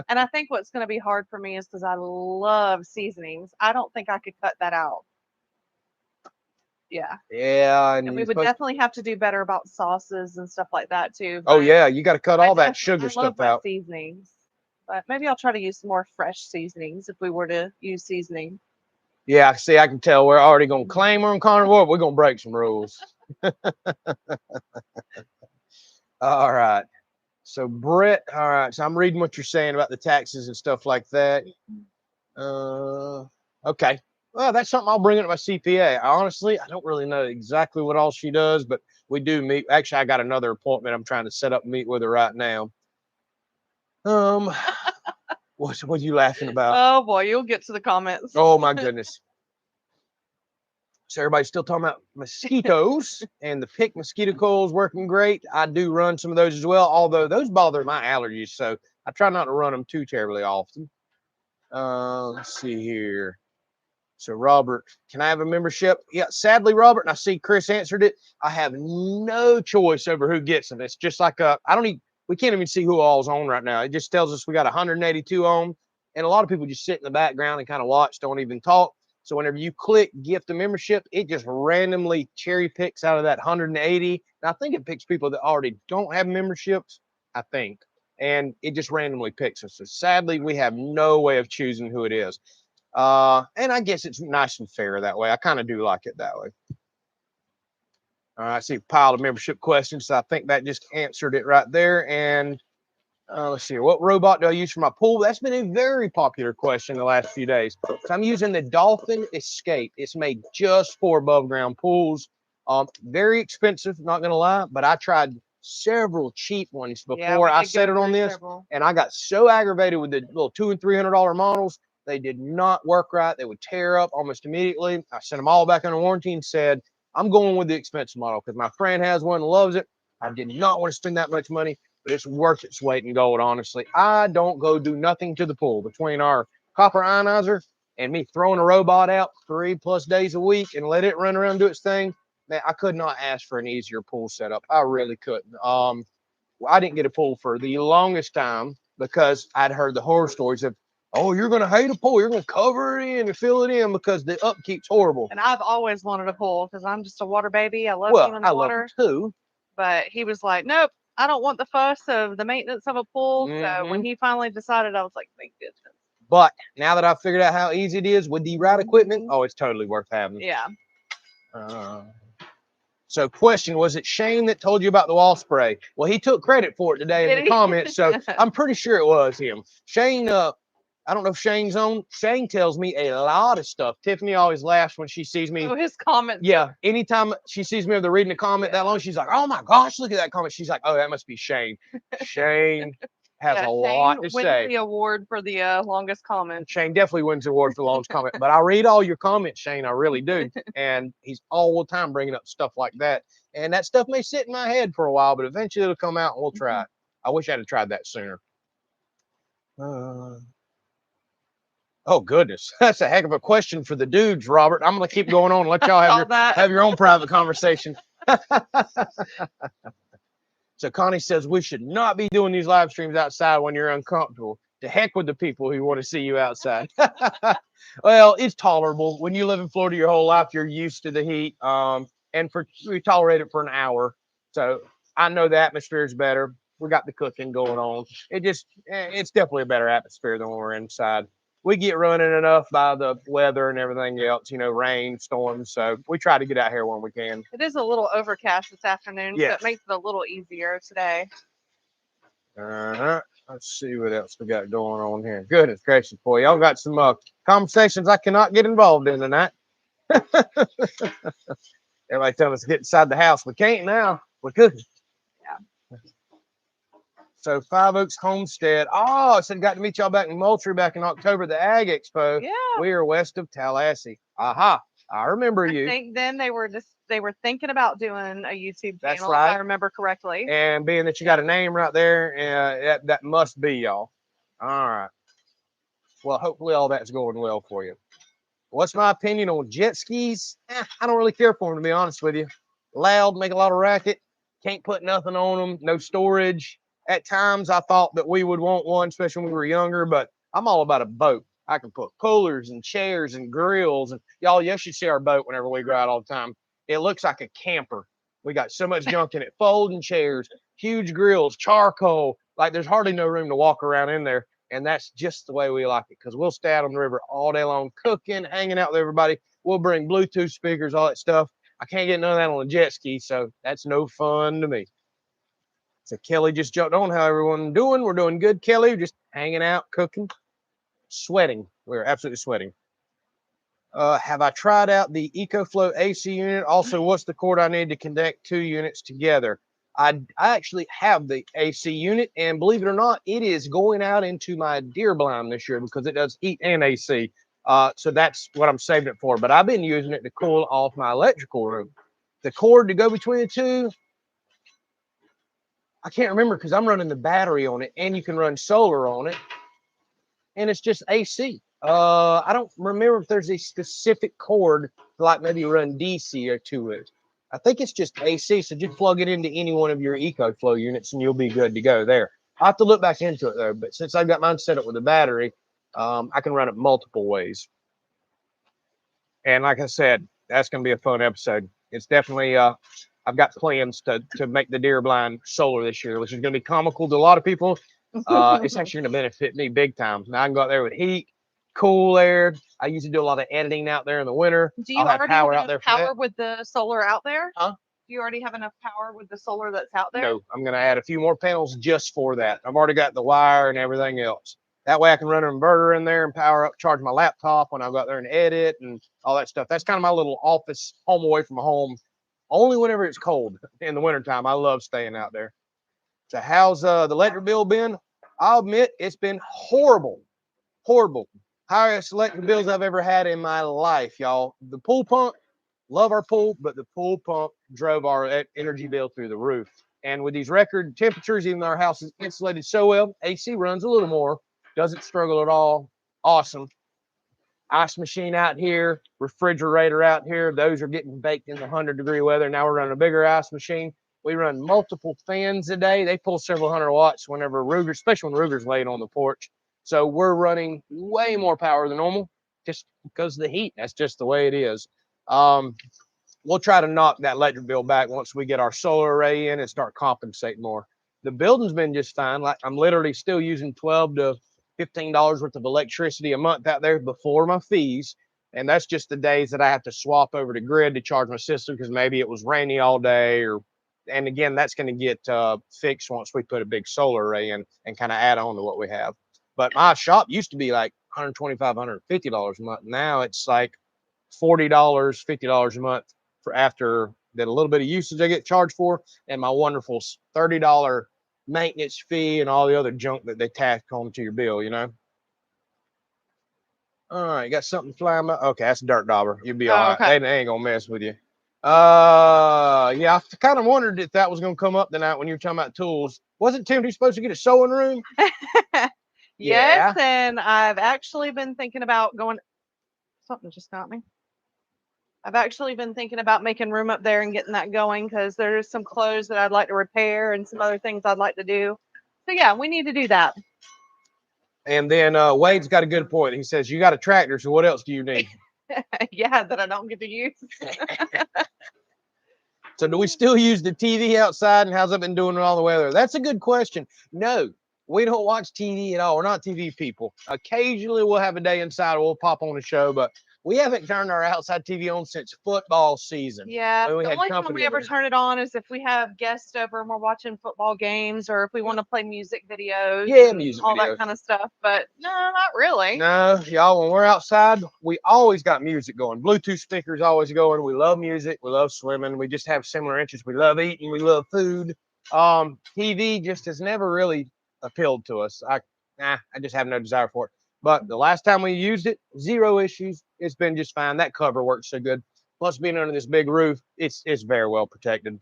And I think what's going to be hard for me is because I love seasonings. I don't think I could cut that out. Yeah. Yeah. And we would definitely have to do better about sauces and stuff like that too. Oh yeah, you got to cut all that sugar I stuff love out. Seasonings, but maybe I'll try to use some more fresh seasonings if we were to use seasoning. Yeah, see, I can tell we're already going to claim we're on carnivore. We're going to break some rules. All right. So Brett, all right. So I'm reading what you're saying about the taxes and stuff like that. Okay. Well, that's something I'll bring up my CPA. Honestly, I don't really know exactly what all she does, but we do meet. Actually, I got another appointment I'm trying to set up and meet with her right now. What are you laughing about? Oh boy, you'll get to the comments. Oh my goodness. So everybody's still talking about mosquitoes and the pick mosquito coils working great. I do run some of those as well, although those bother my allergies, so I try not to run them too terribly often. Let's see here. So Robert, can I have a membership? Yeah, sadly, Robert, and I see Chris answered it. I have no choice over who gets them. It's just like we can't even see who all's on right now. It just tells us we got 182 on, and a lot of people just sit in the background and kind of watch, don't even talk. So whenever you click gift a membership, it just randomly cherry picks out of that 180. And I think it picks people that already don't have memberships, I think. And it just randomly picks us. So sadly, we have no way of choosing who it is. And I guess it's nice and fair that way. I kind of do like it that way. All right, I see a pile of membership questions. So I think that just answered it right there. And let's see, what robot do I use for my pool? That's been a very popular question the last few days. So I'm using the Dolphin Escape. It's made just for above ground pools. Very expensive, not gonna lie, but I tried several cheap ones before I set it on this, and I got so aggravated with the little $200 and $300 models. They did not work right. They would tear up almost immediately. I sent them all back under warranty and said, I'm going with the expensive model because my friend has one and loves it. I did not want to spend that much money, but it's worth its weight in gold, honestly. I don't go do nothing to the pool between our copper ionizer and me throwing a robot out 3+ days a week and let it run around and do its thing. Man, I could not ask for an easier pool setup. I really couldn't. I didn't get a pool for the longest time because I'd heard the horror stories of, oh, you're going to hate a pool. You're going to cover it in and fill it in because the upkeep's horrible. And I've always wanted a pool because I'm just a water baby. I love being in the water. Love it too. But he was like, nope, I don't want the fuss of the maintenance of a pool. So when he finally decided, I was like, thank goodness. But now that I've figured out how easy it is with the right equipment, oh, it's totally worth having. Yeah. So question, was it Shane that told you about the wall spray? Well, he took credit for it today in the comments, so I'm pretty sure it was him. Shane, I don't know if Shane's on. Shane tells me a lot of stuff. Tiffany always laughs when she sees me. Oh, his comments. Yeah, anytime she sees me after reading a comment that long, she's like, oh my gosh, look at that comment. She's like, oh, that must be Shane. Shane has a lot to say. Wins the award for the longest comment. Shane definitely wins the award for the longest comment. But I read all your comments, Shane. I really do. And he's all the time bringing up stuff like that. And that stuff may sit in my head for a while, but eventually it'll come out and we'll try it. I wish I'd have tried that sooner. Oh, goodness. That's a heck of a question for the dudes, Robert. I'm going to keep going on and let y'all have your own private conversation. So Connie says we should not be doing these live streams outside when you're uncomfortable. To heck with the people who want to see you outside. Well, it's tolerable. When you live in Florida your whole life, you're used to the heat. And we tolerate it for an hour. So I know the atmosphere is better. We got the cooking going on. It's definitely a better atmosphere than when we're inside. We get running enough by the weather and everything else, rain, storms. So we try to get out here when we can. It is a little overcast this afternoon, so it makes it a little easier today. Let's see what else we got going on here. Goodness gracious, boy. Y'all got some conversations I cannot get involved in tonight. Everybody telling us to get inside the house. We can't now. We're cooking. Yeah. So 5 Oaks Homestead. Oh, I said got to meet y'all back in Moultrie back in October, the Ag Expo. Yeah. We are west of Tallahassee. Aha. I remember you. I think then they were thinking about doing a YouTube channel. That's right. If I remember correctly. And being that you got a name right there, that must be y'all. All right. Well, hopefully all that's going well for you. What's my opinion on jet skis? I don't really care for them, to be honest with you. Loud, make a lot of racket. Can't put nothing on them. No storage. At times, I thought that we would want one, especially when we were younger, but I'm all about a boat. I can put coolers and chairs and grills. And y'all, you should see our boat whenever we go out all the time. It looks like a camper. We got so much junk in it. Folding chairs, huge grills, charcoal. Like there's hardly no room to walk around in there. And that's just the way we like it, because we'll stay out on the river all day long, cooking, hanging out with everybody. We'll bring Bluetooth speakers, all that stuff. I can't get none of that on a jet ski, so that's no fun to me. So Kelly just jumped on. How everyone doing? We're doing good, Kelly. Just hanging out, cooking, sweating. We're absolutely sweating. Have I tried out the EcoFlow AC unit? Also, what's the cord I need to connect 2 units together? I actually have the AC unit, and believe it or not, it is going out into my deer blind this year because it does heat and AC. So that's what I'm saving it for. But I've been using it to cool off my electrical room. The cord to go between the two, I can't remember because I'm running the battery on it, and you can run solar on it, and it's just AC. I don't remember if there's a specific cord to like maybe run DC or to it. I think it's just AC, so just plug it into any one of your EcoFlow units and you'll be good to go there. I'll have to look back into it though, but since I've got mine set up with a battery, I can run it multiple ways. And like I said, that's going to be a fun episode. It's definitely, I've got plans to make the deer blind solar this year, which is going to be comical to a lot of people. It's actually going to benefit me big time. Now I can go out there with heat, cool air. I usually do a lot of editing out there in the winter. Do you already have enough power with the solar out there? Huh? Do you already have enough power with the solar that's out there? No, I'm going to add a few more panels just for that. I've already got the wire and everything else. That way I can run an inverter in there and power up, charge my laptop when I go out there and edit and all that stuff. That's kind of my little office, home away from home. Only whenever it's cold in the wintertime. I love staying out there. So how's the electric bill been? I'll admit it's been horrible. Horrible. Highest electric bills I've ever had in my life, y'all. The pool pump, love our pool, but the pool pump drove our energy bill through the roof. And with these record temperatures, even though our house is insulated so well, AC runs a little more, doesn't struggle at all. Awesome. Ice machine out here, refrigerator out here. Those are getting baked in the 100-degree weather. Now we're running a bigger ice machine. We run multiple fans a day. They pull several hundred watts whenever Ruger, especially when Ruger's laying on the porch. So we're running way more power than normal just because of the heat. That's just the way it is. We'll try to knock that electric bill back once we get our solar array in and start compensating more. The building's been just fine. Like I'm literally still using $12 to $15 worth of electricity a month out there before my fees. And that's just the days that I have to swap over to grid to charge my system because maybe it was rainy all day and again, that's going to get fixed once we put a big solar array in and kind of add on to what we have. But my shop used to be like $125, $150 a month. Now it's like $40, $50 a month for after that a little bit of usage I get charged for, and my wonderful $30 maintenance fee and all the other junk that they tack onto your bill, you know? All right, you got something flying by? Okay, that's a dirt dauber. You'll be all right. Okay. They ain't gonna mess with you. Yeah, I kind of wondered if that was gonna come up tonight when you were talking about tools. Wasn't Timothy supposed to get a sewing room? Yes, and I've actually been thinking about going. Something just got me. I've actually been thinking about making room up there and getting that going because there's some clothes that I'd like to repair and some other things I'd like to do. So yeah, we need to do that. And then Wade's got a good point. He says, you got a tractor, so what else do you need? Yeah, that I don't get to use. So do we still use the TV outside, and how's that been doing with all the weather? That's a good question. No, we don't watch TV at all. We're not TV people. Occasionally we'll have a day inside, we'll pop on a show, but We haven't turned our outside TV on since football season. Yeah, We the had only time company we ever there. turn it on is if we have guests over and we're watching football games, or if we want to play music videos. Yeah, and music all videos. that kind of stuff. But no, not really. No, y'all, when we're outside, we always got music going. Bluetooth speakers always going. We love music. We love swimming. We just have similar interests. We love eating. We love food. TV just has never really appealed to us. I just have no desire for it. But the last time we used it, zero issues. It's been just fine. That cover works so good. Plus, being under this big roof, it's very well protected.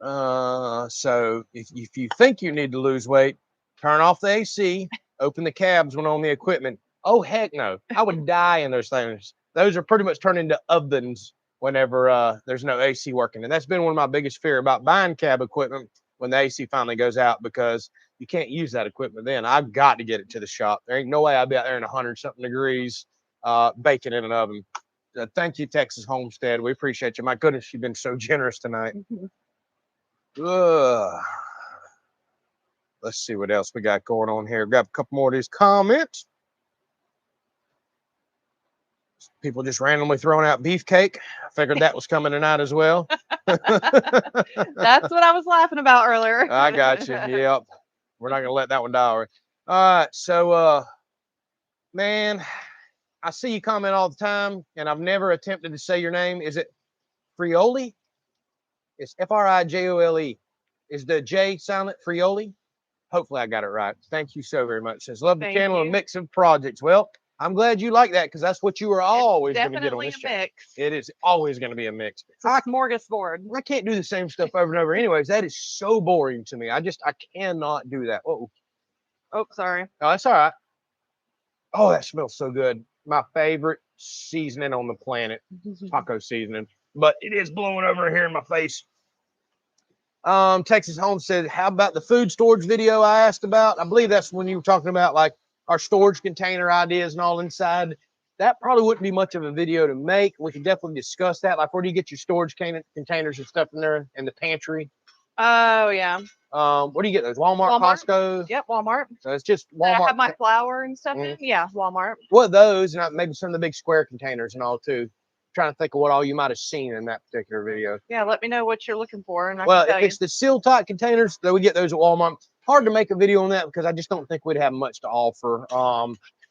So if you think you need to lose weight, turn off the AC, open the cabs when on the equipment. Oh, heck no. I would die in those things. Those are pretty much turned into ovens whenever there's no AC working. And that's been one of my biggest fear about buying cab equipment when the AC finally goes out, because you can't use that equipment then. I've got to get it to the shop. There ain't no way I'll be out there in 100-something degrees baking in an oven. Thank you, Texas Homestead. We appreciate you. My goodness, you've been so generous tonight. Let's see what else we got going on here. Got a couple more of these comments. People just randomly throwing out beefcake. I figured that was coming tonight as well. That's what I was laughing about earlier. I got you. Yep. We're not gonna let that one die. All right. So man, I see you comment all the time, and I've never attempted to say your name. Is it Frioli? It's F-R-I-J-O-L-E. Is the J silent? Frioli? Hopefully I got it right. Thank you so very much. Says, love the channel and mix of projects. Well, I'm glad you like that, because that's what you are always going to get on this channel. Mix. It is always going to be a mix. It's a smorgasbord. I can't do the same stuff over and over. Anyways, that is so boring to me. I cannot do that. Oh, sorry. Oh, that's all right. Oh, that smells so good. My favorite seasoning on the planet, taco seasoning. But it is blowing over here in my face. Texas Home said, how about the food storage video I asked about? I believe that's when you were talking about like our storage container ideas and all inside. That probably wouldn't be much of a video to make. We could definitely discuss that. Like, where do you get your storage containers and stuff in there in the pantry? Oh, yeah. Where do you get those? Walmart, Costco? Yep, Walmart. So it's just Walmart. I have my flour and stuff in? Yeah, Walmart. What those, and maybe some of the big square containers and all too. Trying to think of what all you might have seen in that particular video. Yeah, let me know what you're looking for. And if it's the seal tight containers, we get those at Walmart. Hard to make a video on that because I just don't think we'd have much to offer.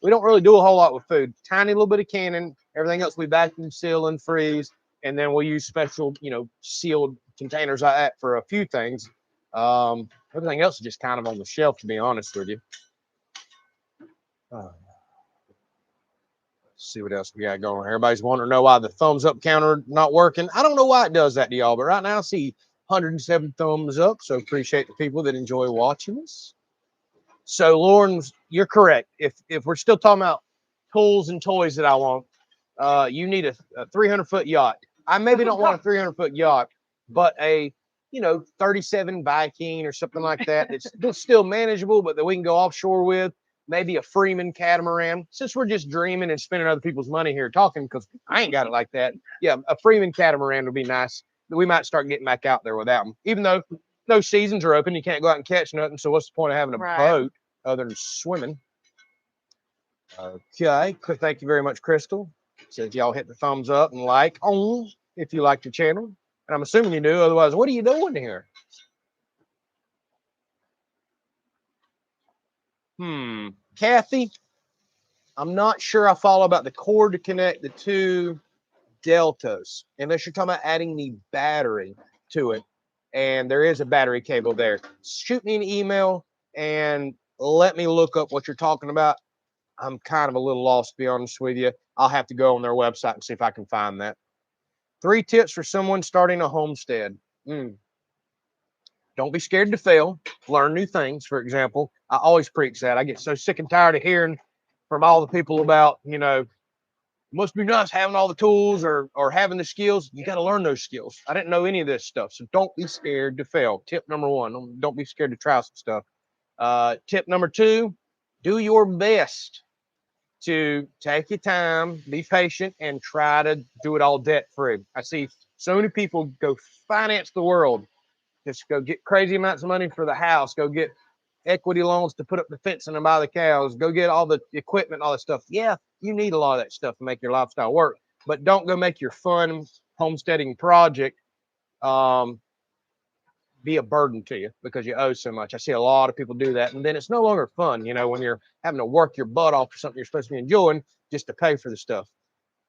We don't really do a whole lot with food. Tiny little bit of canning. Everything else we vacuum seal and freeze, and then we'll use special, sealed containers like that for a few things. Everything else is just kind of on the shelf, to be honest with you. See what else we got going on. Everybody's wanting to know why the thumbs up counter not working. I don't know why it does that to y'all, but right now I see 107 thumbs up. So appreciate the people that enjoy watching us. So Lauren, you're correct. If we're still talking about tools and toys that I want, you need a 300-foot yacht. I maybe don't want a 300-foot yacht, but a 37 Viking or something like that. It's still manageable, but that we can go offshore with. Maybe a Freeman catamaran. Since we're just dreaming and spending other people's money here talking, because I ain't got it like that. Yeah, a Freeman catamaran would be nice. We might start getting back out there without them. Even though no seasons are open, you can't go out and catch nothing. So what's the point of having a boat other than swimming? Okay. Thank you very much, Crystal. Says y'all hit the thumbs up and like on if you like the channel. And I'm assuming you do. Otherwise, what are you doing here? Kathy, I'm not sure I follow about the cord to connect the two deltas, unless you're talking about adding the battery to it. And there is a battery cable there. Shoot me an email and let me look up what you're talking about. I'm kind of a little lost, to be honest with you. I'll have to go on their website and see if I can find that. 3 tips for someone starting a homestead. Don't be scared to fail. Learn new things. For example, I always preach that. I get so sick and tired of hearing from all the people about, it must be nice having all the tools or having the skills. You got to learn those skills. I didn't know any of this stuff. So don't be scared to fail. Tip number 1, don't be scared to try some stuff. Tip number 2, do your best to take your time, be patient, and try to do it all debt-free. I see so many people go finance the world. Just go get crazy amounts of money for the house. Go get equity loans to put up the fencing and buy the cows, go get all the equipment, all that stuff. Yeah, you need a lot of that stuff to make your lifestyle work, but don't go make your fun homesteading project be a burden to you because you owe so much. I see a lot of people do that, and then it's no longer fun, you know, when you're having to work your butt off for something you're supposed to be enjoying just to pay for the stuff.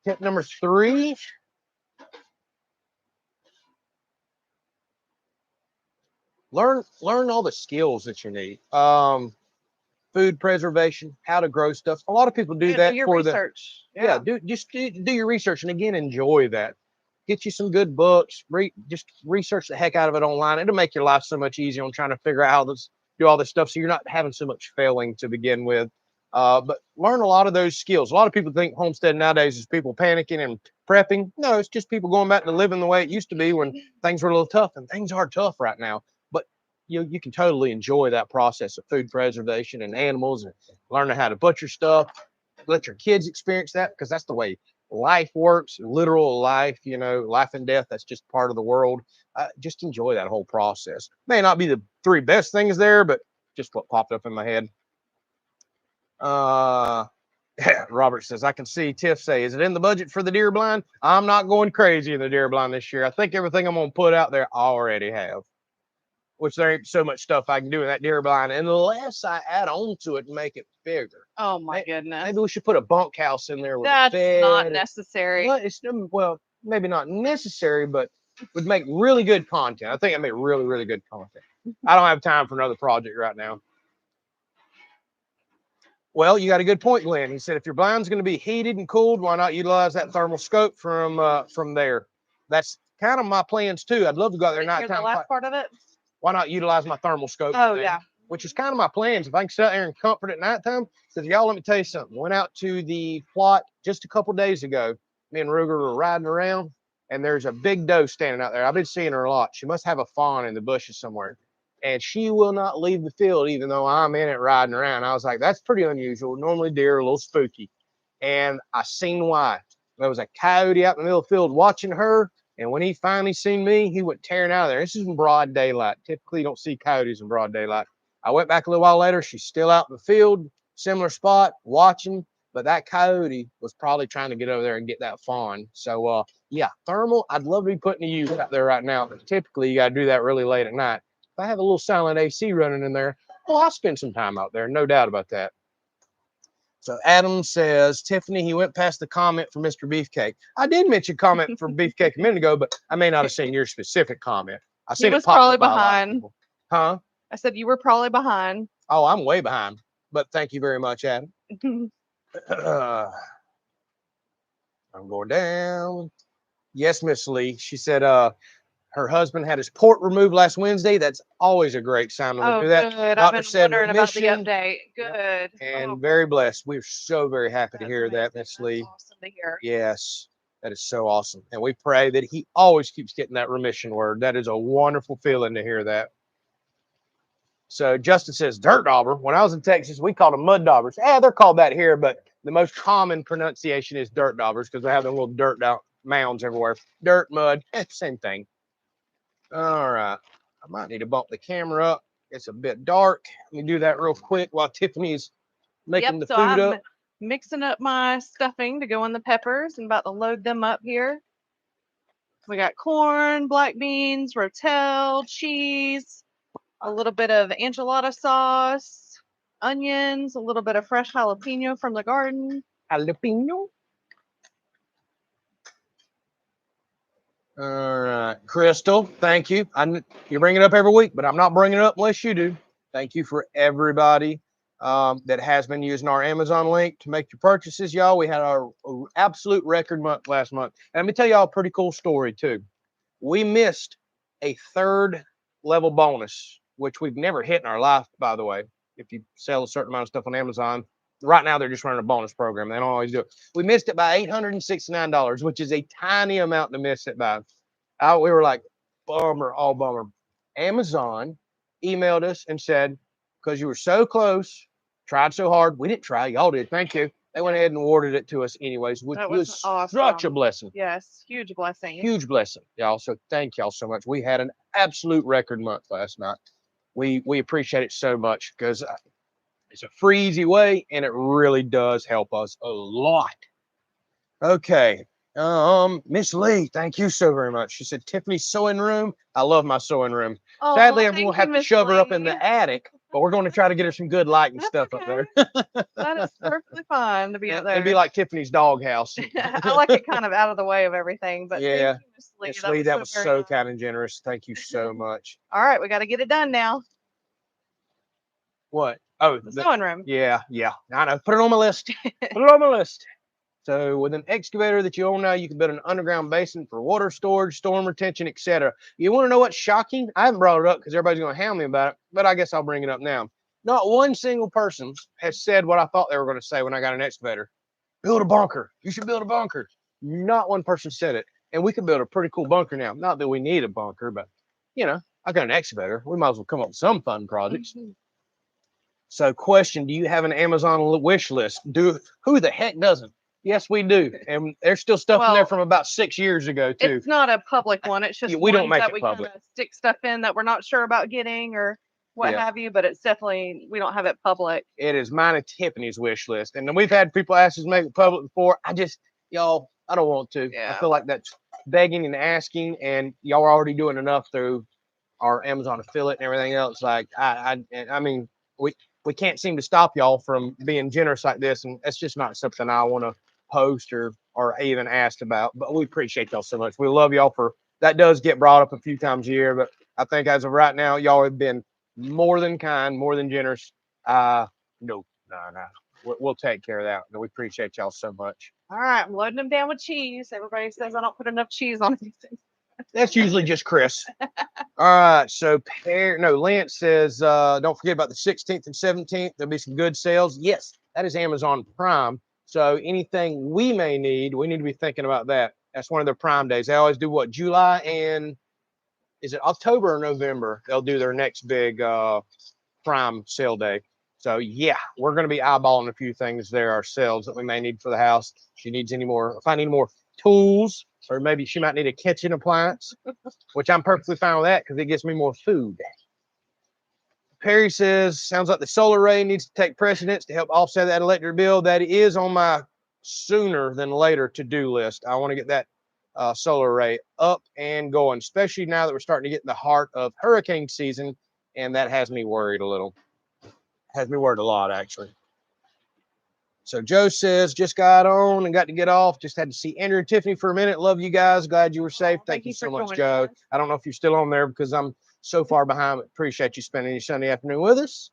Tip number 3. Learn all the skills that you need. Food preservation, how to grow stuff. A lot of people do that your for research. Yeah, do your research, and again, enjoy that. Get you some good books. Just research the heck out of it online. It'll make your life so much easier on trying to figure out how to do all this stuff, so you're not having so much failing to begin with. But learn a lot of those skills. A lot of people think homesteading nowadays is people panicking and prepping. No, it's just people going back to living the way it used to be when things were a little tough, and things are tough right now. But you can totally enjoy that process of food preservation and animals and learning how to butcher stuff. Let your kids experience that, because that's the way life works, literal life, you know, life and death. That's just part of the world. Just enjoy that whole process. May not be the 3 best things there, but just what popped up in my head. Robert says, I can see Tiff say, is it in the budget for the deer blind? I'm not going crazy in the deer blind this year. I think everything I'm going to put out there, I already have. Which there ain't so much stuff I can do in that deer blind unless I add on to it and make it bigger. Oh my goodness. Maybe we should put a bunkhouse in there with That's a bed. not necessary. Well, maybe not necessary, but would make really good content. I think I make really, really good content. I don't have time for another project right now. Well, you got a good point, Glenn. He said if your blind's going to be heated and cooled, why not utilize that thermal scope from there? That's kind of my plans too. I'd love to go out there at nighttime. The last part of it. Why not utilize my thermal scope? Oh, yeah. Which is kind of my plans. If I can sit out there in comfort at nighttime. Because y'all, let me tell you something. Went out to the plot just a couple days ago. Me and Ruger were riding around, and there's a big doe standing out there. I've been seeing her a lot. She must have a fawn in the bushes somewhere. And she will not leave the field, even though I'm in it riding around. I was like, that's pretty unusual. Normally deer are a little spooky. And I seen why. There was a coyote out in the middle of the field watching her. And when he finally seen me, he went tearing out of there. This is in broad daylight. Typically, you don't see coyotes in broad daylight. I went back a little while later. She's still out in the field, similar spot, watching. But that coyote was probably trying to get over there and get that fawn. So, yeah, thermal, I'd love to be putting to use out there right now. But typically, you got to do that really late at night. If I have a little silent AC running in there, well, I'll spend some time out there. No doubt about that. So Adam says, Tiffany, he went past the comment for Mr. Beefcake. I did mention comment for Beefcake a minute ago, but I may not have seen your specific comment. I seen it probably behind. Huh? I said you were probably behind. Oh, I'm way behind. But thank you very much, Adam. I'm going down. Yes, Miss Lee. She said her husband had his port removed last Wednesday. That's always a great sign when we do that. Good. I've been wondering about the update. Good. And very blessed. We're so very happy to hear that, Miss Lee. Awesome to hear. Yes, that is so awesome. And we pray that he always keeps getting that remission word. That is a wonderful feeling to hear that. So Justin says, dirt dauber. When I was in Texas, we called them mud daubers. They're called that here, but the most common pronunciation is dirt daubers because they have them little dirt mounds everywhere. Dirt, mud, same thing. All right. I might need to bump the camera up. It's a bit dark. Let me do that real quick while Tiffany's making the food up. Mixing up my stuffing to go in the peppers and about to load them up here. We got corn, black beans, rotel, cheese, a little bit of enchilada sauce, onions, a little bit of fresh jalapeno from the garden. Jalapeno? All right, Crystal, thank you. You bring it up every week, but I'm not bringing it up unless you do. Thank you for everybody that has been using our Amazon link to make your purchases, y'all. We had our absolute record month last month. And let me tell y'all a pretty cool story, too. We missed a 3rd level bonus, which we've never hit in our life, by the way. If you sell a certain amount of stuff on Amazon, right now they're just running a bonus program. They don't always do it. We missed it by $869, which is a tiny amount to miss it by. We were like, bummer, all bummer. Amazon emailed us and said, because you were so close, tried so hard. We didn't try. Y'all did. Thank you. They went ahead and awarded it to us anyways, which was awesome. Such a blessing. Yes, huge blessing. Huge blessing, y'all. So thank y'all so much. We had an absolute record month last night. We appreciate it so much because it's a free, easy way, and it really does help us a lot. Okay. Miss Lee, thank you so very much. She said Tiffany's sewing room. I love my sewing room. Oh, Sadly, I'm thank gonna you, have to Miss shove her up in Lee. the attic, but we're going to try to get her some good light and That's stuff up okay. there. That is perfectly fine to be up there. It'd be like Tiffany's doghouse. I like it kind of out of the way of everything, but Yeah. thank you, Miss Lee. Miss Lee, that was very so nice. kind and generous. Thank you so much. All right, we got to get it done now. What? Oh, The sewing room. Yeah. I know. Put it on my list. Put it on my list. So with an excavator that you own now, you can build an underground basin for water storage, storm retention, etc. You want to know what's shocking? I haven't brought it up because everybody's going to hound me about it, but I guess I'll bring it up now. Not one single person has said what I thought they were going to say when I got an excavator. Build a bunker. You should build a bunker. Not one person said it. And we can build a pretty cool bunker now. Not that we need a bunker, but, you know, I got an excavator. We might as well come up with some fun projects. So question, do you have an Amazon wish list? Who the heck doesn't? Yes, we do. And there's still stuff in there from about 6 years ago, too. It's not a public one. It's just we don't make that it we public. kind of stick stuff in that we're not sure about getting or what have you, but it's definitely, we don't have it public. It is mine and Tiffany's wish list. And then we've had people ask us to make it public before. Y'all, I don't want to. Yeah. I feel like that's begging and asking, and y'all are already doing enough through our Amazon affiliate and everything else. Like, I mean, we can't seem to stop y'all from being generous like this, and that's just not something I want to post or even asked about. But we appreciate y'all so much. We love y'all for that. Does get brought up a few times a year, but I think as of right now, y'all have been more than kind, more than generous. No. We'll take care of that. No, we appreciate y'all so much. All right, I'm loading them down with cheese. Everybody says I don't put enough cheese on anything. That's usually just Chris. All right, so Lance says, don't forget about the 16th and 17th. There'll be some good sales. Yes, that is Amazon Prime. So anything we may need, we need to be thinking about that. That's one of their Prime days. They always do what, July and is it October or November? They'll do their next big Prime sale day. So yeah, we're going to be eyeballing a few things there ourselves that we may need for the house. If she needs any more, if I need more tools, or maybe she might need a kitchen appliance, which I'm perfectly fine with that because it gives me more food. Perry says, sounds like the solar array needs to take precedence to help offset that electric bill. That is on my sooner than later to-do list. I want to get that solar array up and going, especially now that we're starting to get in the heart of hurricane season, and that has me worried a little. Has me worried a lot, actually. So Joe says, just got on and got to get off. Just had to see Andrew and Tiffany for a minute. Love you guys. Glad you were safe. Thank you so much, Joe. I don't know if you're still on there because I'm so far behind, but appreciate you spending your Sunday afternoon with us.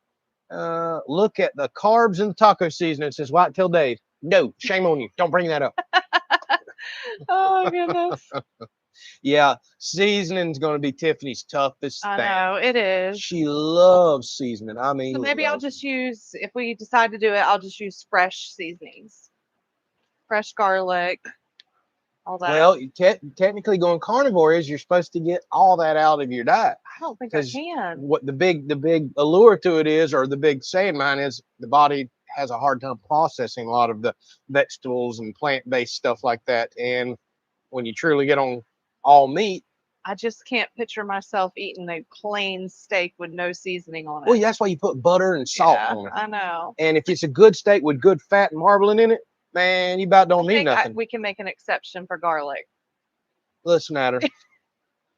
Look at the carbs in the taco season. It says Whitetail Dave. No, shame on you. Don't bring that up. Oh, goodness. Yeah, seasoning's going to be Tiffany's toughest thing. I know, it is. She loves seasoning. I mean, so maybe I'll just use, if we decide to do it, I'll just use fresh seasonings. Fresh garlic, all that. Well, technically going carnivore is you're supposed to get all that out of your diet. I don't think I can. What the big allure to it is, or the big saying mine is, the body has a hard time processing a lot of the vegetables and plant-based stuff like that. And when you truly get on all meat, I just can't picture myself eating a plain steak with no seasoning on it. Well, that's why you put butter and salt on it. I know. And if it's a good steak with good fat and marbling in it, man, you about don't need nothing. We can make an exception for garlic. Listen at her.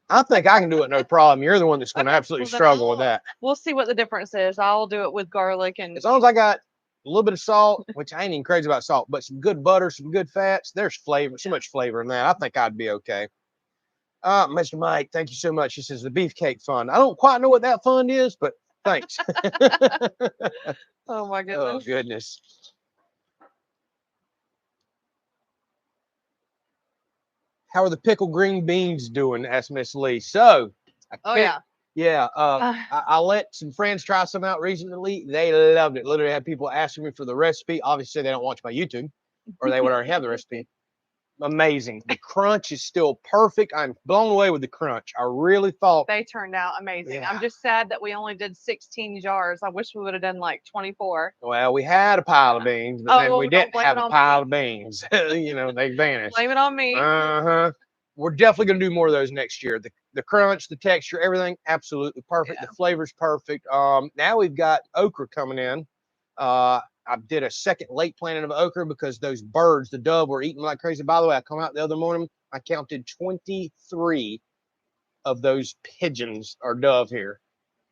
I think I can do it no problem. You're the one that's going to absolutely struggle with that. We'll see what the difference is. I'll do it with garlic. And as long as I got a little bit of salt, which I ain't even crazy about salt, but some good butter, some good fats, there's flavor, so much flavor in that. I think I'd be okay. Mr. Mike, thank you so much. He says the beefcake fund. I don't quite know what that fund is, but thanks. Oh my goodness. Oh goodness. How are the pickled green beans doing? Asked Miss Lee. So, I let some friends try some out recently. They loved it. Literally had people asking me for the recipe. Obviously, they don't watch my YouTube, or they would already have the recipe. Amazing. The crunch is still perfect. I'm blown away with the crunch. I really thought they turned out amazing. Yeah. I'm just sad that we only did 16 jars. I wish we would have done like 24. Well, we had a pile of beans, but then we didn't have a pile of beans. You know, they vanished. Blame it on me. Uh-huh. we're definitely going to do more of those next year. The crunch, the texture, everything, absolutely perfect. Yeah. The flavor's perfect. Now we've got okra coming in. I did a second late planting of okra because those birds, the dove, were eating like crazy. By the way, I come out the other morning, I counted 23 of those pigeons or dove here.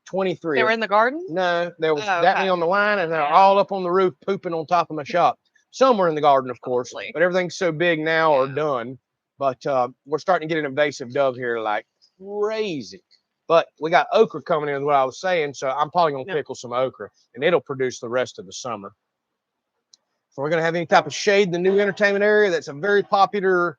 23. They were in the garden? No, there was Oh, that okay. many on the line, and they're all up on the roof pooping on top of my shop. Some were in the garden, of course, Lovely. but everything's so big now or done. But we're starting to get an invasive dove here like crazy. But we got okra coming in, is what I was saying. So I'm probably going to pickle some okra, and it'll produce the rest of the summer. So we're going to have any type of shade in the new entertainment area. That's a very popular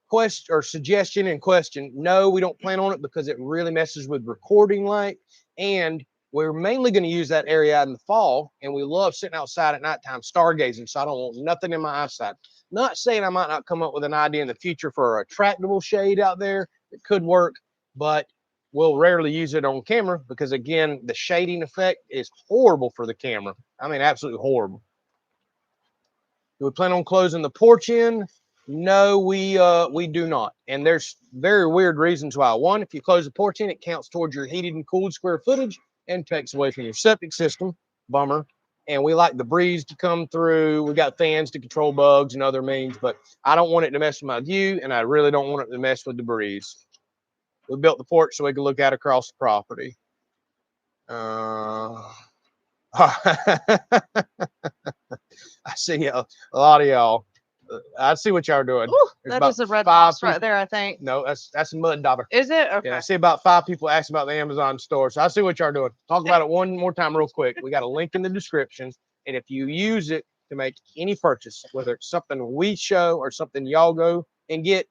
question or suggestion and question. No, we don't plan on it because it really messes with recording light. And we're mainly going to use that area out in the fall. And we love sitting outside at nighttime stargazing. So I don't want nothing in my eyesight. Not saying I might not come up with an idea in the future for a retractable shade out there. It could work, but we'll rarely use it on camera because, again, the shading effect is horrible for the camera. I mean, absolutely horrible. Do we plan on closing the porch in? No, we do not. And there's very weird reasons why. One, if you close the porch in, it counts towards your heated and cooled square footage and takes away from your septic system. Bummer. And we like the breeze to come through. We got fans to control bugs and other means, but I don't want it to mess with my view, and I really don't want it to mess with the breeze. We built the porch so we could look out across the property. I see a lot of y'all. I see what y'all are doing. Ooh, that is a red box right there, I think. No, that's a mud dauber. Is it? Okay. Yeah, I see about 5 people asking about the Amazon store. So I see what y'all are doing. Talk about it one more time real quick. We got a link in the description. And if you use it to make any purchase, whether it's something we show or something y'all go and get,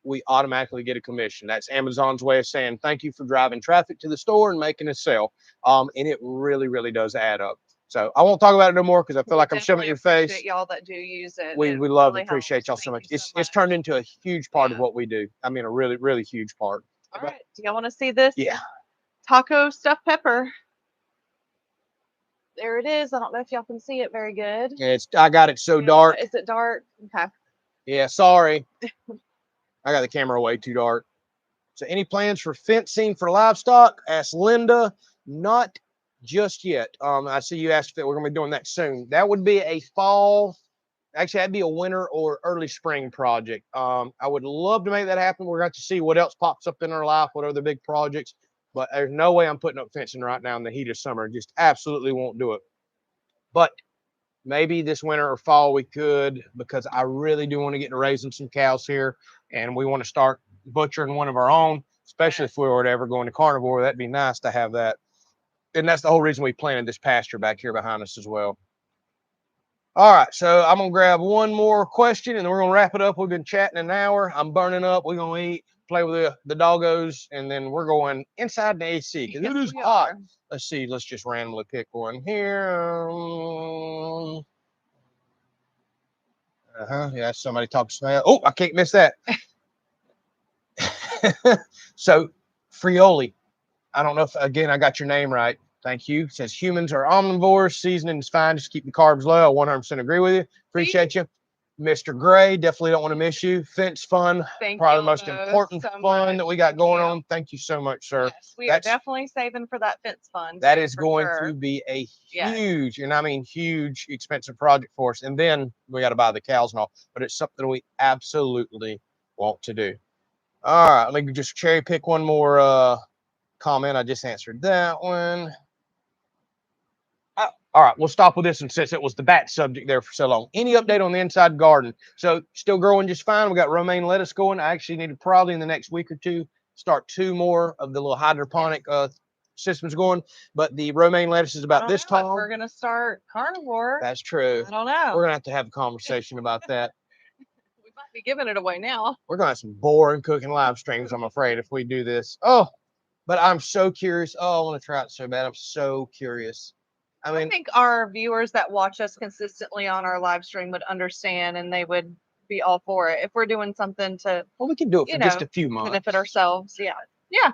we automatically get a commission. That's Amazon's way of saying thank you for driving traffic to the store and making us sell. And it really, really does add up. So I won't talk about it no more because I feel like I'm shoving it in your face. Y'all that do use it. We love and appreciate y'all so much. It's turned into a huge part of what we do. I mean, a really, really huge part. All right. Do y'all want to see this? Yeah. Taco stuffed pepper. There it is. I don't know if y'all can see it very good. Yeah, I got it so dark. Is it dark? Okay. Yeah, sorry. I got the camera way too dark. So any plans for fencing for livestock? Asked Linda. Not just yet. I see you asked that we're going to be doing that soon. That would be a fall. Actually, that'd be a winter or early spring project. I would love to make that happen. We're going to see what else pops up in our life, what other big projects. But there's no way I'm putting up fencing right now in the heat of summer. Just absolutely won't do it. But maybe this winter or fall we could, because I really do want to get to raising some cows here, and we want to start butchering one of our own, especially if we were to ever go into carnivore. That'd be nice to have that. And that's the whole reason we planted this pasture back here behind us as well. All right, so I'm going to grab one more question, and then we're going to wrap it up. We've been chatting an hour. I'm burning up. We're going to eat, play with the doggos, and then we're going inside the AC because it is hot. Let's see. Let's just randomly pick one here. Yeah, somebody talks to me. Oh, I can't miss that. So, Frioli. I don't know if, again, I got your name right. Thank you. It says humans are omnivores. Seasoning is fine. Just keep the carbs low. I 100% agree with you. Appreciate you. Mr. Gray, definitely don't want to miss you. Fence fun. Probably the most important fun that we got going on. Thank you so much, sir. Yes, we are definitely saving for that fence fund. That is going to be a huge, and I mean huge, expensive project for us. And then we got to buy the cows and all. But it's something we absolutely want to do. All right, let me just cherry pick one more comment. I just answered that one. All right, we'll stop with this one since it was the bat subject there for so long. Any update on the inside garden? So still growing just fine. We got romaine lettuce going. I actually need to probably in the next week or two start 2 more of the little hydroponic systems going. But the romaine lettuce is about this tall. We're going to start carnivore. That's true. I don't know. We're going to have a conversation about that. We might be giving it away now. We're going to have some boring cooking live streams, I'm afraid, if we do this. Oh, but I'm so curious. Oh, I want to try it so bad. I'm so curious. I mean, I think our viewers that watch us consistently on our live stream would understand, and they would be all for it. If we're doing something to, well, we can do it for just a few months. Benefit ourselves. Yeah. Yeah.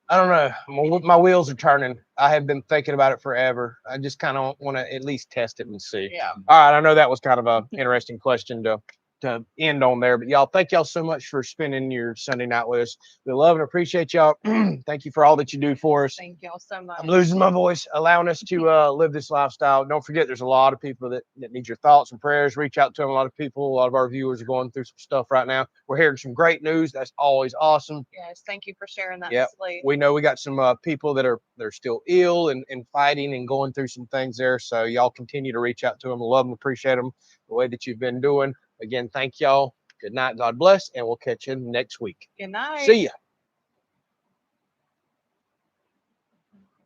I don't know. My wheels are turning. I have been thinking about it forever. I just kind of want to at least test it and see. Yeah. All right. I know that was kind of an interesting question to to end on there. But y'all, thank y'all so much for spending your Sunday night with us. We love and appreciate y'all. Thank you for all that you do for us. Thank y'all so much. I'm losing my voice, allowing us to live this lifestyle. Don't forget, there's a lot of people that need your thoughts and prayers. Reach out to them. A lot of people, a lot of our viewers are going through some stuff right now. We're hearing some great news. That's always awesome. Yes, thank you for sharing that. Yeah, we know we got some people that are still ill and fighting and going through some things there. So y'all continue to reach out to them. Love them, appreciate them the way that you've been doing. Again, thank y'all. Good night. God bless, and we'll catch you next week. Good night. See ya.